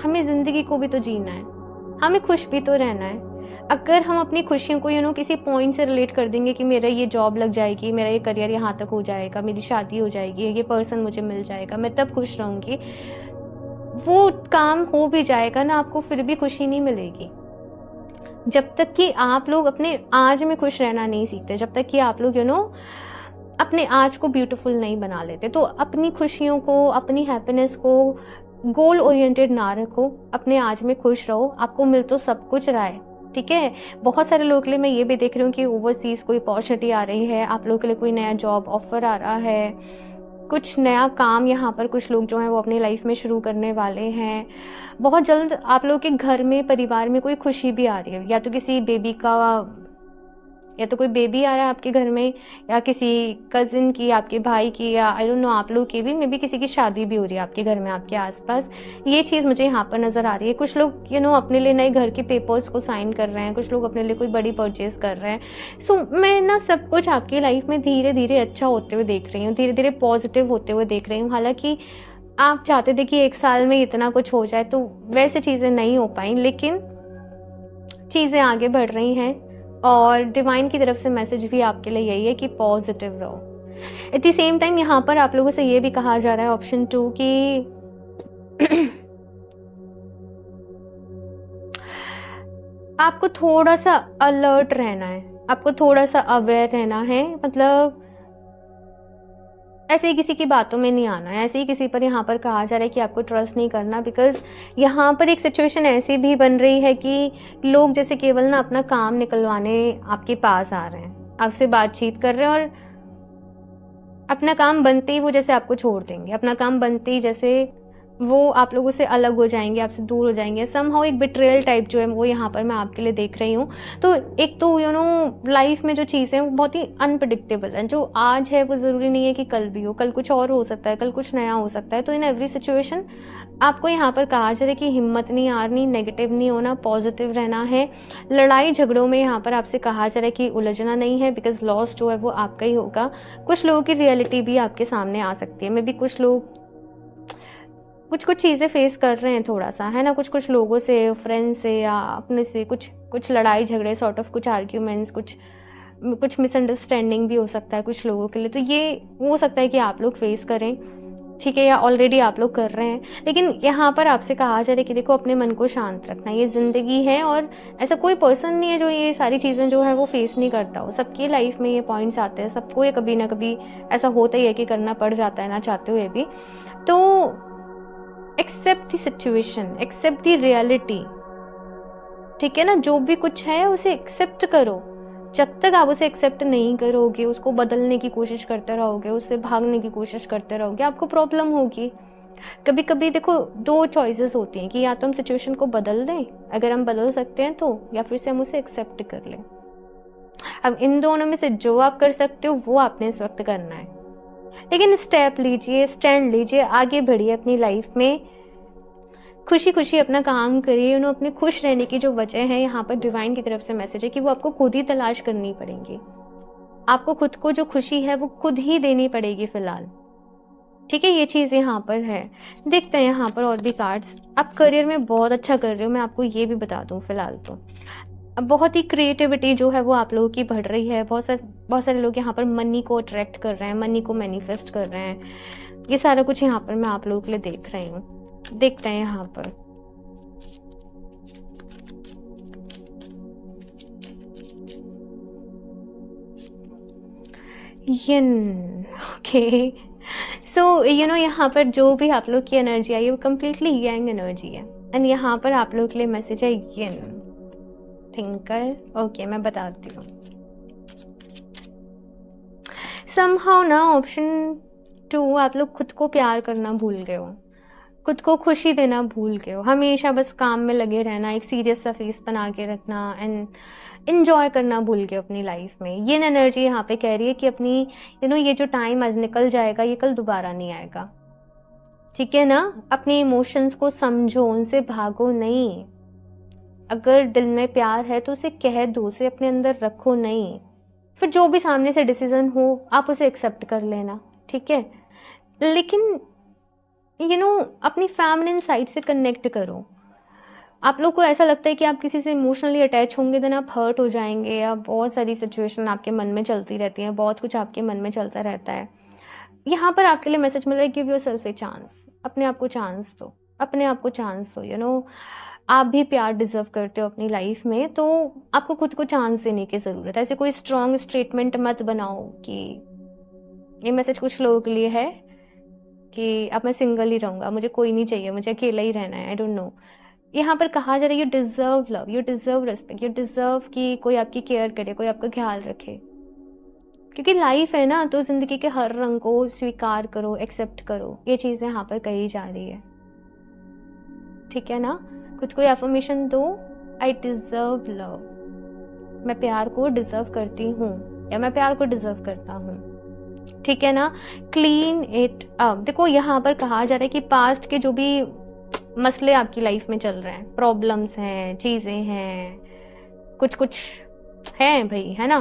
हमें ज़िंदगी को भी तो जीना है, हमें खुश भी तो रहना है। अगर हम अपनी खुशियों को किसी पॉइंट से रिलेट कर देंगे कि मेरा ये जॉब लग जाएगी, मेरा ये करियर यहाँ तक हो जाएगा, मेरी शादी हो जाएगी, ये पर्सन मुझे मिल जाएगा, मैं तब खुश रहूँगी, वो काम हो भी जाएगा ना, आपको फिर भी खुशी नहीं मिलेगी। जब तक कि आप लोग अपने आज में खुश रहना नहीं सीखते, जब तक कि आप लोग अपने आज को ब्यूटीफुल नहीं बना लेते। तो अपनी खुशियों को, अपनी हैप्पीनेस को गोल ओरिएंटेड ना रखो, अपने आज में खुश रहो, आपको मिल तो सब कुछ रहा है, ठीक है। बहुत सारे लोगों के लिए मैं ये भी देख रही हूँ कि ओवरसीज कोई अपॉर्चुनिटी आ रही है, आप लोगों के लिए कोई नया जॉब ऑफर आ रहा है, कुछ नया काम यहाँ पर कुछ लोग जो हैं वो अपनी लाइफ में शुरू करने वाले हैं। बहुत जल्द आप लोग के घर में, परिवार में कोई खुशी भी आ रही है, या तो किसी बेबी का, या तो कोई बेबी आ रहा है आपके घर में, या किसी कजिन की, आपके भाई की, या आई डोंट नो आप लोग की भी मे बी किसी की शादी भी हो रही है आपके घर में, आपके आसपास। ये चीज़ मुझे यहाँ पर नज़र आ रही है। कुछ लोग अपने लिए नए घर के पेपर्स को साइन कर रहे हैं, कुछ लोग अपने लिए कोई बड़ी परचेज कर रहे हैं। सो मैं ना सब कुछ आपकी लाइफ में धीरे धीरे अच्छा होते हुए देख रही हूँ, धीरे धीरे पॉजिटिव होते हुए देख रही हूँ। हालांकि आप चाहते थे कि 1 साल में इतना कुछ हो जाए, तो वैसे चीज़ें नहीं हो पाई, लेकिन चीज़ें आगे बढ़ रही हैं और डिवाइन की तरफ से मैसेज भी आपके लिए यही है कि पॉजिटिव रहो। एट द सेम टाइम यहाँ पर आप लोगों से ये भी कहा जा रहा है, ऑप्शन 2, कि आपको थोड़ा सा अलर्ट रहना है, आपको थोड़ा सा अवेयर रहना है। मतलब ऐसे ही किसी की बातों में नहीं आना है, ऐसे ही किसी पर यहाँ पर कहा जा रहा है कि आपको ट्रस्ट नहीं करना, बिकॉज यहाँ पर एक सिचुएशन ऐसी भी बन रही है कि लोग जैसे केवल ना अपना काम निकलवाने आपके पास आ रहे हैं, आपसे बातचीत कर रहे हैं, और अपना काम बनते ही वो जैसे आपको छोड़ देंगे, अपना काम बनते ही जैसे वो आप लोगों से अलग हो जाएंगे, आपसे दूर हो जाएंगे। समहाउ एक बिट्रेयल टाइप जो है वो यहाँ पर मैं आपके लिए देख रही हूँ। तो एक तो लाइफ में जो चीज़ें वो बहुत ही अनप्रडिक्टेबल हैं, जो आज है वो ज़रूरी नहीं है कि कल भी हो, कल कुछ और हो सकता है, कल कुछ नया हो सकता है। तो इन एवरी सिचुएशन आपको यहाँ पर कहा जा रहा है कि हिम्मत नहीं हारनी, नेगेटिव नहीं होना, पॉजिटिव रहना है। लड़ाई झगड़ों में यहाँ पर आपसे कहा जा रहा है कि उलझना नहीं है, बिकॉज लॉस जो है वो आपका ही होगा। कुछ लोगों की रियलिटी भी आपके सामने आ सकती है, मे बी कुछ लोग कुछ चीज़ें फेस कर रहे हैं थोड़ा सा, है ना, कुछ लोगों से, फ्रेंड से या अपने से कुछ लड़ाई झगड़े, सॉर्ट ऑफ कुछ आर्ग्यूमेंट्स, कुछ मिसअंडरस्टैंडिंग भी हो सकता है कुछ लोगों के लिए। तो ये हो सकता है कि आप लोग फेस करें, ठीक है, या ऑलरेडी आप लोग कर रहे हैं। लेकिन यहाँ पर आपसे कहा जा रहा है कि देखो, अपने मन को शांत रखना, ये ज़िंदगी है और ऐसा कोई पर्सन नहीं है जो ये सारी चीज़ें जो है वो फेस नहीं करता हो। सबकी लाइफ में ये पॉइंट्स आते हैं, सबको ये कभी ना कभी ऐसा होता ही है कि करना पड़ जाता है ना चाहते हुए भी। तो accept the situation, accept the reality, ठीक है ना। जो भी कुछ है उसे एक्सेप्ट करो। जब तक आप उसे एक्सेप्ट नहीं करोगे, उसको बदलने की कोशिश करते रहोगे, उससे भागने की कोशिश करते रहोगे, आपको प्रॉब्लम होगी। कभी कभी देखो, 2 चॉइसेस होती हैं कि या तो हम सिचुएशन को बदल दें, अगर हम बदल सकते हैं तो, या फिर से हम उसे एक्सेप्ट कर लें। अब इन दोनों में से जो आप कर सकते हो वो आपने इस वक्त करना है। लेकिन स्टेप लीजिए, स्टैंड लीजिए, आगे बढ़िए अपनी लाइफ में, खुशी खुशी अपना काम करिए। उन्हें अपने खुश रहने की जो वजह है, यहाँ पर डिवाइन की तरफ से मैसेज है कि वो आपको खुद ही तलाश करनी पड़ेगी। आपको खुद को जो खुशी है वो खुद ही देनी पड़ेगी फिलहाल, ठीक है। ये चीज़ यहाँ पर है। देखते हैं यहाँ पर और भी कार्ड्स। आप करियर में बहुत अच्छा कर रहे हो, मैं आपको ये भी बता दूँ फिलहाल तो। अब बहुत ही क्रिएटिविटी जो है वो आप लोगों की बढ़ रही है। बहुत सारे लोग यहाँ पर मनी को अट्रैक्ट कर रहे हैं, मनी को मैनिफेस्ट कर रहे हैं। ये सारा कुछ यहाँ पर मैं आप लोगों के लिए देख रही हूँ। देखते हैं यहाँ पर। यन ओके, सो यहाँ पर जो भी आप लोग की एनर्जी आई है वो कम्प्लीटली यंग एनर्जी है। एंड यहाँ पर आप लोग के लिए मैसेज है यन थिंकर। ओके, मैं बताती हूँ। समहाउ ना ऑप्शन 2, आप लोग खुद को प्यार करना भूल गए हो, खुद को खुशी देना भूल गए हो। हमेशा बस काम में लगे रहना, एक सीरियस सा फेस बना के रखना एंड इंजॉय करना भूल गए अपनी लाइफ में। ये एनर्जी यहाँ पे कह रही है कि अपनी ये जो टाइम आज निकल जाएगा ये कल दोबारा नहीं आएगा, ठीक है ना। अपने इमोशंस को समझो, उनसे भागो नहीं। अगर दिल में प्यार है तो उसे कह दो, उसे अपने अंदर रखो नहीं। फिर जो भी सामने से डिसीजन हो आप उसे एक्सेप्ट कर लेना, ठीक है। लेकिन अपनी फैमिली साइड से कनेक्ट करो। आप लोग को ऐसा लगता है कि आप किसी से इमोशनली अटैच होंगे देन आप हर्ट हो जाएंगे, या बहुत सारी सिचुएशन आपके मन में चलती रहती हैं, बहुत कुछ आपके मन में चलता रहता है। यहाँ पर आपके लिए मैसेज मिल रहा है, give your self a chance. अपने आप को चांस दो, अपने आप को चांस दो। आप भी प्यार डिजर्व करते हो अपनी लाइफ में, तो आपको खुद को चांस देने की ज़रूरत है। ऐसे कोई स्ट्रॉन्ग स्टेटमेंट मत बनाओ कि ये मैसेज कुछ लोगों के लिए है कि अब मैं सिंगल ही रहूँगा, मुझे कोई नहीं चाहिए, मुझे अकेला ही रहना है, आई डोंट नो। यहाँ पर कहा जा रहा है you deserve love, you deserve respect, you deserve कि कोई आपकी केयर करे, कोई आपका ख्याल रखे। क्योंकि लाइफ है ना, तो ज़िंदगी के हर रंग को स्वीकार करो, एक्सेप्ट करो। ये चीज़ यहाँ पर कही जा रही है, ठीक है ना। खुद को एफर्मेशन दो, आई डिज़र्व लव, मैं प्यार को डिज़र्व करती हूँ या मैं प्यार को डिज़र्व करता हूँ, ठीक है ना। Clean it up. देखो यहाँ पर कहा जा रहा है कि पास्ट के जो भी मसले आपकी लाइफ में चल रहे हैं, प्रॉब्लम्स हैं, चीज़ें हैं, कुछ हैं भाई, है ना।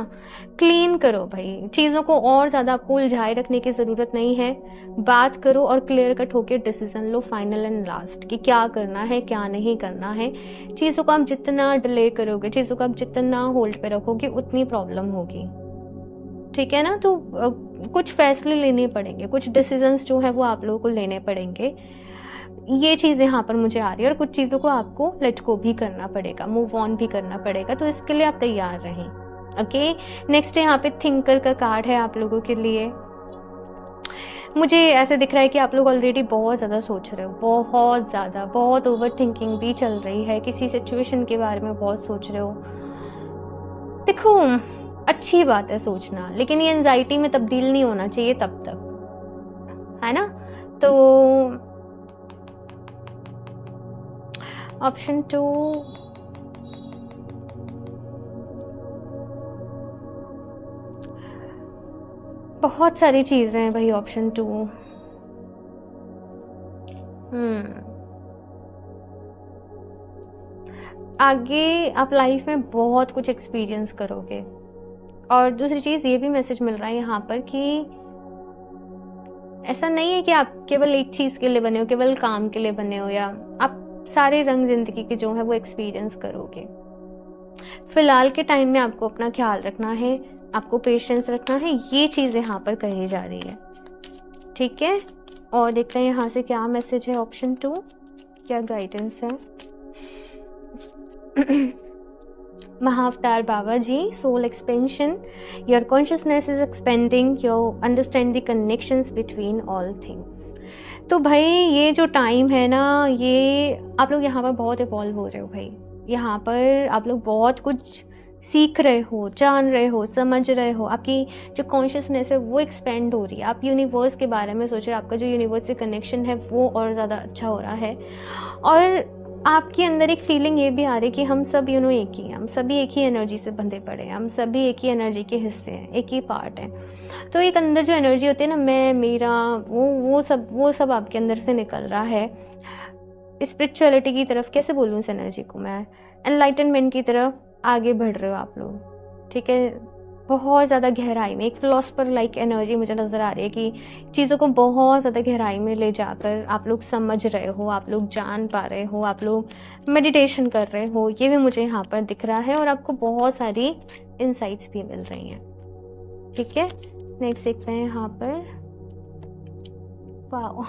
क्लीन करो भाई, चीज़ों को और ज़्यादा आपको उलझाए रखने की ज़रूरत नहीं है। बात करो और क्लियर कट होकर decision low, final and last, कि क्या करना है क्या नहीं करना है। चीज़ों को आप जितना डिले करोगे, चीज़ों को आप जितना होल्ड पे रखोगे, उतनी प्रॉब्लम होगी, ठीक है ना। तो कुछ फैसले लेने पड़ेंगे, कुछ डिसीजंस जो है वो आप लोगों को लेने पड़ेंगे। ये चीज़ यहाँ पर मुझे आ रही है। और कुछ चीज़ों को आपको लेट गो भी करना पड़ेगा, मूव ऑन भी करना पड़ेगा, तो इसके लिए आप तैयार रहें। ओके, नेक्स्ट यहाँ पे थिंकर का कार्ड है आप लोगों के लिए। मुझे ऐसे दिख रहा है कि आप लोग ऑलरेडी बहुत ज़्यादा सोच रहे हो, बहुत ज़्यादा, बहुत ओवर थिंकिंग भी चल रही है, किसी सिचुएशन के बारे में बहुत सोच रहे हो। देखो, अच्छी बात है सोचना, लेकिन ये एंजाइटी में तब्दील नहीं होना चाहिए तब तक, है ना। तो ऑप्शन 2, बहुत सारी चीजें हैं भाई। ऑप्शन 2, आगे आप लाइफ में बहुत कुछ एक्सपीरियंस करोगे। और दूसरी चीज ये भी मैसेज मिल रहा है यहाँ पर कि ऐसा नहीं है कि आप केवल एक चीज के लिए बने हो, केवल काम के लिए बने हो, या आप सारे रंग जिंदगी के जो है वो एक्सपीरियंस करोगे। फिलहाल के टाइम में आपको अपना ख्याल रखना है, आपको पेशेंस रखना है, ये चीज यहाँ पर कही जा रही है, ठीक है। और देखते हैं यहाँ से क्या मैसेज है। ऑप्शन 2 क्या गाइडेंस है। Mahavatar Baba ji, soul expansion, your consciousness is expanding, your understand the connections between all things. तो भाई ये जो टाइम है ना, ये आप लोग यहाँ पर बहुत इवॉल्व हो रहे हो भाई। यहाँ पर आप लोग बहुत कुछ सीख रहे हो, जान रहे हो, समझ रहे हो। आपकी जो कॉन्शियसनेस है वो एक्सपेंड हो रही है। आप यूनिवर्स के बारे में सोच रहे हो, आपका जो यूनिवर्स से कनेक्शन है वो और ज़्यादा अच्छा हो रहा है। और आपके अंदर एक फीलिंग ये भी आ रही है कि हम सब एक ही हैं, हम सभी एक ही एनर्जी से बंधे पड़े हैं, हम सभी एक ही एनर्जी के हिस्से हैं, एक ही पार्ट हैं। तो एक अंदर जो एनर्जी होती है ना, मैं, मेरा, वो सब आपके अंदर से निकल रहा है स्पिरिचुअलिटी की तरफ। कैसे बोलूँ इस एनर्जी को मैं, एनलाइटनमेंट की तरफ आगे बढ़ रहे हो आप लोग, ठीक है। बहुत ज़्यादा गहराई में एक फिलोसफर लाइक एनर्जी मुझे नज़र आ रही है कि चीज़ों को बहुत ज़्यादा गहराई में ले जाकर आप लोग समझ रहे हो, आप लोग जान पा रहे हो, आप लोग मेडिटेशन कर रहे हो, ये भी मुझे यहाँ पर दिख रहा है। और आपको बहुत सारी इंसाइट्स भी मिल रही हैं, ठीक है। नेक्स्ट देखते हैं यहाँ पर, wow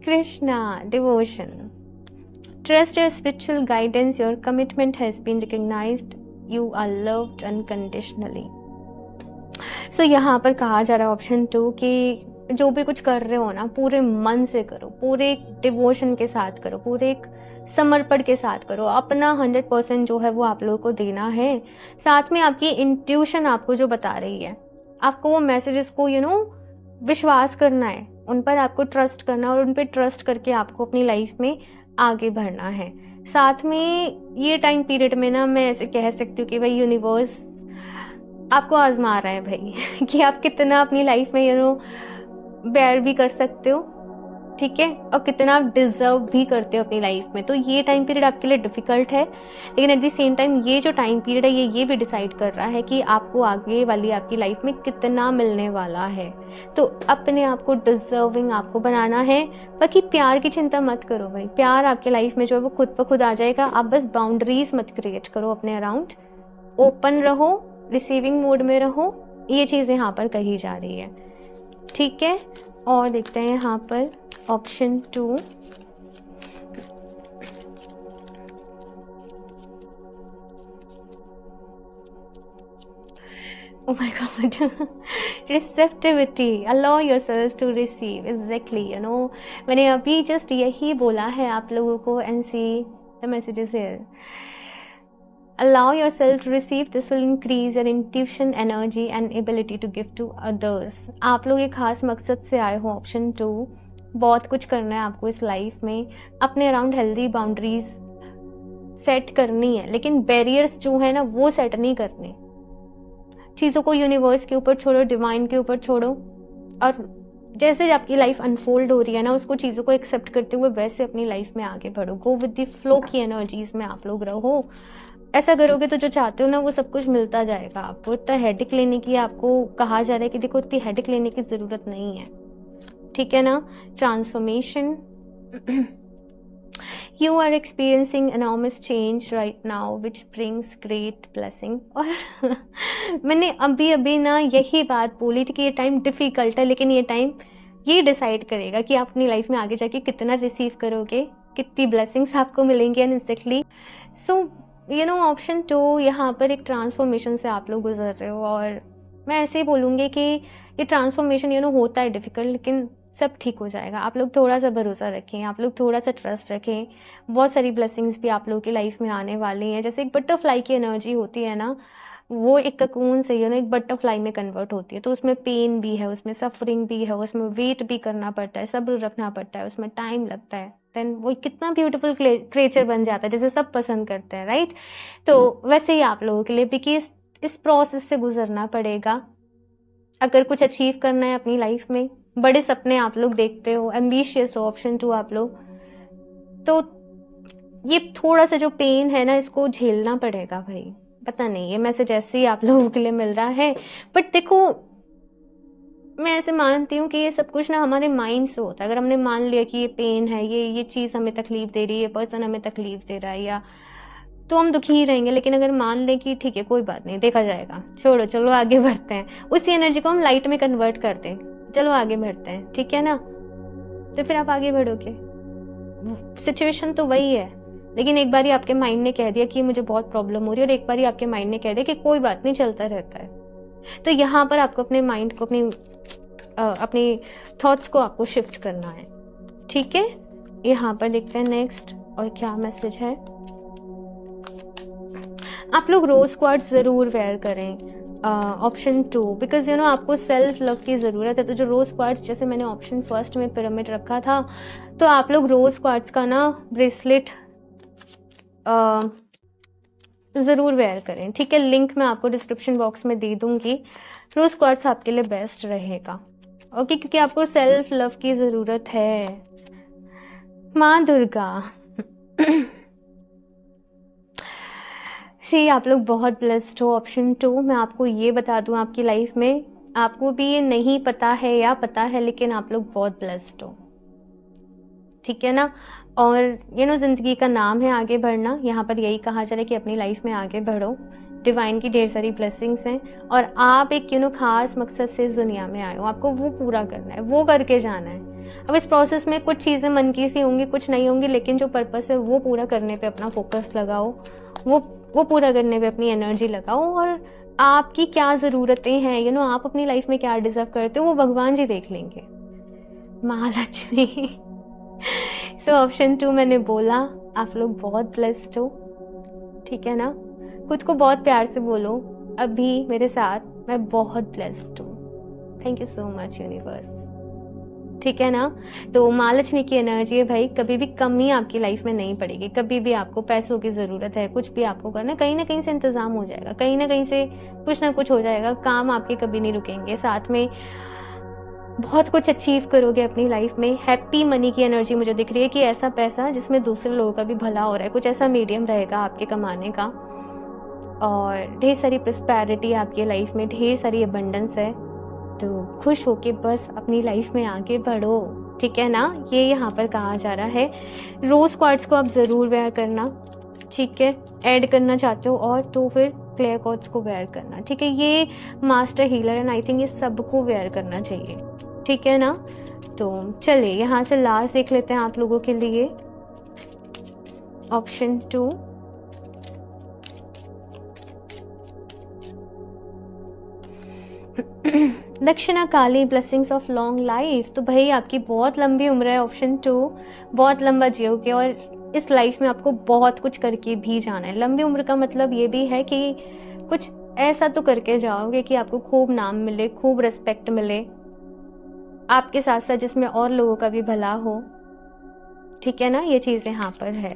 Krishna, devotion, trust your spiritual guidance, your commitment has been recognized, you are loved unconditionally। so यहाँ पर कहा जा रहा है ऑप्शन 2 कि जो भी कुछ कर रहे हो ना, पूरे मन से करो, पूरे डिवोशन के साथ करो, पूरे एक समर्पण के साथ करो, अपना 100% जो है वो आप लोगों को देना है। साथ में आपकी इंट्यूशन आपको जो बता रही है, आपको वो मैसेजेस को विश्वास करना है, उन पर आपको ट्रस्ट करना, और उन पर ट्रस्ट करके आपको अपनी लाइफ में आगे बढ़ना है। साथ में ये टाइम पीरियड में ना, मैं ऐसे कह सकती हूँ कि भाई यूनिवर्स आपको आजमा रहा है भाई कि आप कितना अपनी लाइफ में बेयर भी कर सकते हो, ठीक है, और कितना आप डिजर्व भी करते हो अपनी लाइफ में। तो ये टाइम पीरियड आपके लिए डिफिकल्ट है, लेकिन एट द सेम टाइम ये जो टाइम पीरियड है ये भी डिसाइड कर रहा है कि आपको आगे वाली आपकी लाइफ में कितना मिलने वाला है। तो अपने आप को डिजर्विंग आपको बनाना है। बाकी प्यार की चिंता मत करो भाई, प्यार आपके लाइफ में जो है वो खुद ब खुद आ जाएगा। आप बस बाउंड्रीज मत क्रिएट करो अपने अराउंड, ओपन रहो, रिसीविंग मोड में रहो, ये चीज़ यहाँ पर कही जा रही है, ठीक है। और देखते हैं यहाँ पर option 2, oh my god receptivity, allow yourself to receive, exactly, मैंने अभी जस्ट यही बोला है आप लोगों को, and see the messages here, allow yourself to receive, this will increase your intuition, energy and ability to give to others। आप लोग एक खास मकसद से आए हो, ऑप्शन 2, बहुत कुछ करना है आपको इस लाइफ में, अपने अराउंड हेल्दी बाउंड्रीज सेट करनी है, लेकिन बैरियर्स जो है ना वो सेट नहीं करने। चीज़ों को यूनिवर्स के ऊपर छोड़ो, डिवाइन के ऊपर छोड़ो, और जैसे आपकी लाइफ अनफोल्ड हो रही है ना, उसको चीज़ों को एक्सेप्ट करते हुए वैसे अपनी लाइफ में आगे बढ़ो। गो विद द फ्लो की एनर्जीज में आप लोग रहो। ऐसा करोगे तो जो चाहते हो ना वो सब कुछ मिलता जाएगा आपको। इतना हेडेक लेने की, आपको कहा जा रहा है कि देखो इतनी हेडेक लेने की ज़रूरत नहीं है, ठीक है ना। Transformation, you are experiencing enormous change right now which brings great blessing। और मैंने अभी ना यही बात बोली थी कि ये टाइम डिफिकल्ट है, लेकिन ये टाइम ये डिसाइड करेगा कि आप अपनी लाइफ में आगे जाके कितना रिसीव करोगे, कितनी ब्लेसिंग्स आपको मिलेंगी अनएक्सपेक्टेडली। सो ऑप्शन 2, यहाँ पर एक ट्रांसफॉर्मेशन से आप लोग गुजर रहे हो, और मैं ऐसे ही बोलूँगी कि ये ट्रांसफॉर्मेशन होता है डिफिकल्ट, लेकिन सब ठीक हो जाएगा। आप लोग थोड़ा सा भरोसा रखें, आप लोग थोड़ा सा ट्रस्ट रखें, बहुत सारी ब्लेसिंग्स भी आप लोगों की लाइफ में आने वाली हैं। जैसे एक बटरफ्लाई की एनर्जी होती है ना, वो एक ककून से एक बटरफ्लाई में कन्वर्ट होती है, तो उसमें पेन भी है, उसमें सफरिंग भी है, उसमें वेट भी करना पड़ता है, सब्र रखना पड़ता है, उसमें टाइम लगता है, देन वो कितना ब्यूटीफुल क्रिएचर बन जाता है जैसे सब पसंद करते हैं, राइट। तो वैसे ही आप लोगों के लिए भी इस प्रोसेस से गुजरना पड़ेगा। अगर कुछ अचीव करना है अपनी लाइफ में, बड़े सपने आप लोग देखते हो, एम्बिशियस हो, ऑप्शन 2 आप लोग, तो ये थोड़ा सा जो पेन है ना, इसको झेलना पड़ेगा भाई। पता नहीं ये मैसेज ऐसे ही आप लोगों के लिए मिल रहा है, बट देखो मैं ऐसे मानती हूँ कि ये सब कुछ ना हमारे माइंड से होता है। अगर हमने मान लिया कि ये पेन है, ये चीज़ हमें तकलीफ दे रही है, ये पर्सन हमें तकलीफ दे रहा है, या तो हम दुखी ही रहेंगे। लेकिन अगर मान लें कि ठीक है कोई बात नहीं, देखा जाएगा, छोड़ो चलो आगे बढ़ते हैं, उसी एनर्जी को हम लाइट में कन्वर्ट करते हैं, चलो आगे बढ़ते हैं, ठीक है ना। तो फिर आप आगे बढ़ोगे। सिचुएशन तो वही है, लेकिन एक बार आपके माइंड ने कह दिया कि मुझे बहुत प्रॉब्लम हो रही है, और एक बार आपके माइंड ने कह दिया कि कोई बात नहीं, चलता रहता है। तो यहाँ पर आपको अपने माइंड को, अपनी थॉट्स को आपको शिफ्ट करना है, ठीक है। यहाँ पर देखते हैं नेक्स्ट और क्या मैसेज है। आप लोग रोज क्वार्ट्ज जरूर वेयर करें, ऑप्शन 2, बिकॉज आपको सेल्फ लव की ज़रूरत है। तो जो रोज क्वार्ट्ज, जैसे मैंने ऑप्शन 1 में पिरामिड रखा था, तो आप लोग रोज क्वार्ट्ज का ना ब्रेसलेट ज़रूर वेयर करें, ठीक है। लिंक मैं आपको डिस्क्रिप्शन बॉक्स में दे दूंगी। रोज़ क्वार्ट्स आपके लिए बेस्ट रहेगा, ओके, क्योंकि आपको सेल्फ लव की ज़रूरत है। माँ दुर्गा सी आप लोग बहुत ब्लेस्ड हो। ऑप्शन 2 मैं आपको ये बता दूं, आपकी लाइफ में आपको भी ये नहीं पता है या पता है, लेकिन आप लोग बहुत ब्लेस्ड हो, ठीक है ना। और ज़िंदगी का नाम है आगे बढ़ना। यहाँ पर यही कहा जा रहा है कि अपनी लाइफ में आगे बढ़ो। डिवाइन की ढेर सारी ब्लेसिंग्स हैं और आप एक खास मकसद से इस दुनिया में आए हो। आपको वो पूरा करना है, वो करके जाना है। अब इस प्रोसेस में कुछ चीज़ें मन की सी होंगी, कुछ नहीं होंगी, लेकिन जो पर्पस है वो पूरा करने पे अपना फोकस लगाओ, वो पूरा करने पे अपनी एनर्जी लगाओ। और आपकी क्या ज़रूरतें हैं, आप अपनी लाइफ में क्या डिजर्व करते हो, वो भगवान जी देख लेंगे। महालक्ष्मी सो ऑप्शन 2 मैंने बोला, आप लोग बहुत ब्लेस्ड हो, ठीक है ना। खुद को बहुत प्यार से बोलो, अभी मेरे साथ मैं बहुत ब्लेस्ड हूँ। Thank you so much universe, ठीक है ना। तो माँ लक्ष्मी की एनर्जी है भाई, कभी भी कमी आपकी लाइफ में नहीं पड़ेगी। कभी भी आपको पैसों की ज़रूरत है, कुछ भी आपको करना है, कहीं ना कहीं से इंतज़ाम हो जाएगा, कहीं ना कहीं से कुछ ना कुछ हो जाएगा। काम आपके कभी नहीं रुकेंगे, साथ में बहुत कुछ अचीव करोगे अपनी लाइफ में। हैप्पी मनी की एनर्जी मुझे दिख रही है कि ऐसा पैसा जिसमें दूसरे लोगों का भी भला हो रहा है, कुछ ऐसा मीडियम रहेगा आपके कमाने का। और ढेर सारी प्रॉस्पेरिटी आपकी लाइफ में, ढेर सारी अबंडेंस है। तो खुश होके बस अपनी लाइफ में आगे बढ़ो, ठीक है ना। ये यहाँ पर कहा जा रहा है। रोज़ क्वार्ट्स को आप ज़रूर वेयर करना, ठीक है। ऐड करना चाहते हो और तो फिर क्लियर क्वार्ट्स को वेयर करना, ठीक है। ये master healer and I think ये सबको वेयर करना चाहिए, ठीक है ना। तो चलिए यहाँ से लास्ट देख लेते हैं आप लोगों के लिए। ऑप्शन 2 दक्षिणा काली, ब्लेसिंग्स ऑफ लॉन्ग लाइफ। तो भाई आपकी बहुत लंबी उम्र है। ऑप्शन 2 बहुत लंबा जियोगे और इस लाइफ में आपको बहुत कुछ करके भी जाना है। लंबी उम्र का मतलब ये भी है कि कुछ ऐसा तो करके जाओगे कि आपको खूब नाम मिले, खूब रिस्पेक्ट मिले आपके साथ साथ, जिसमें और लोगों का भी भला हो, ठीक है ना। ये चीज़ यहाँ पर है।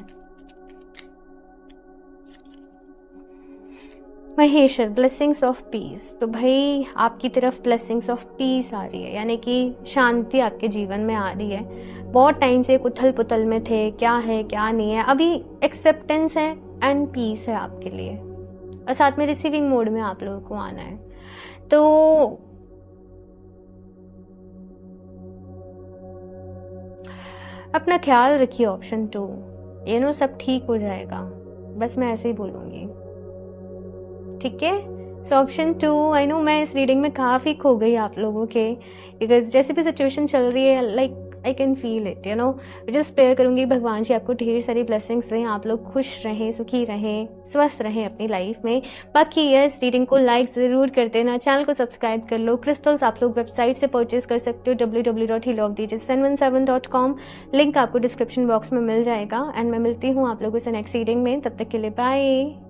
Maheshwar, blessings of peace. तो भाई आपकी तरफ ब्लेसिंग्स ऑफ पीस आ रही है, यानी कि शांति आपके जीवन में आ रही है। बहुत टाइम से उथल पुथल में थे, क्या है क्या नहीं है, अभी एक्सेप्टेंस है एंड पीस है आपके लिए। और साथ में रिसीविंग मोड में आप लोगों को आना है। तो अपना ख्याल रखिए। ऑप्शन 2 सब ठीक हो जाएगा, बस मैं ऐसे ही बोलूँगी, ठीक है। सो ऑप्शन 2 आई नो मैं इस रीडिंग में काफ़ी खो गई आप लोगों के, बिकॉज जैसे भी सिचुएशन चल रही है, like I can feel it, just prayer करूँगी भगवान जी आपको ढेर सारी ब्लेसिंग्स दें, आप लोग खुश रहें, सुखी रहें, स्वस्थ रहें अपनी लाइफ में। बाकी इस रीडिंग को लाइक ज़रूर कर देना, चैनल को सब्सक्राइब कर लो। क्रिस्टल्स आप लोग वेबसाइट से परचेज कर सकते हो www.healofdjsen17.com। लिंक आपको डिस्क्रिप्शन बॉक्स में मिल जाएगा। एंड मैं मिलती हूँ आप लोगों से नेक्स्ट रीडिंग में, तब तक के लिए बाय।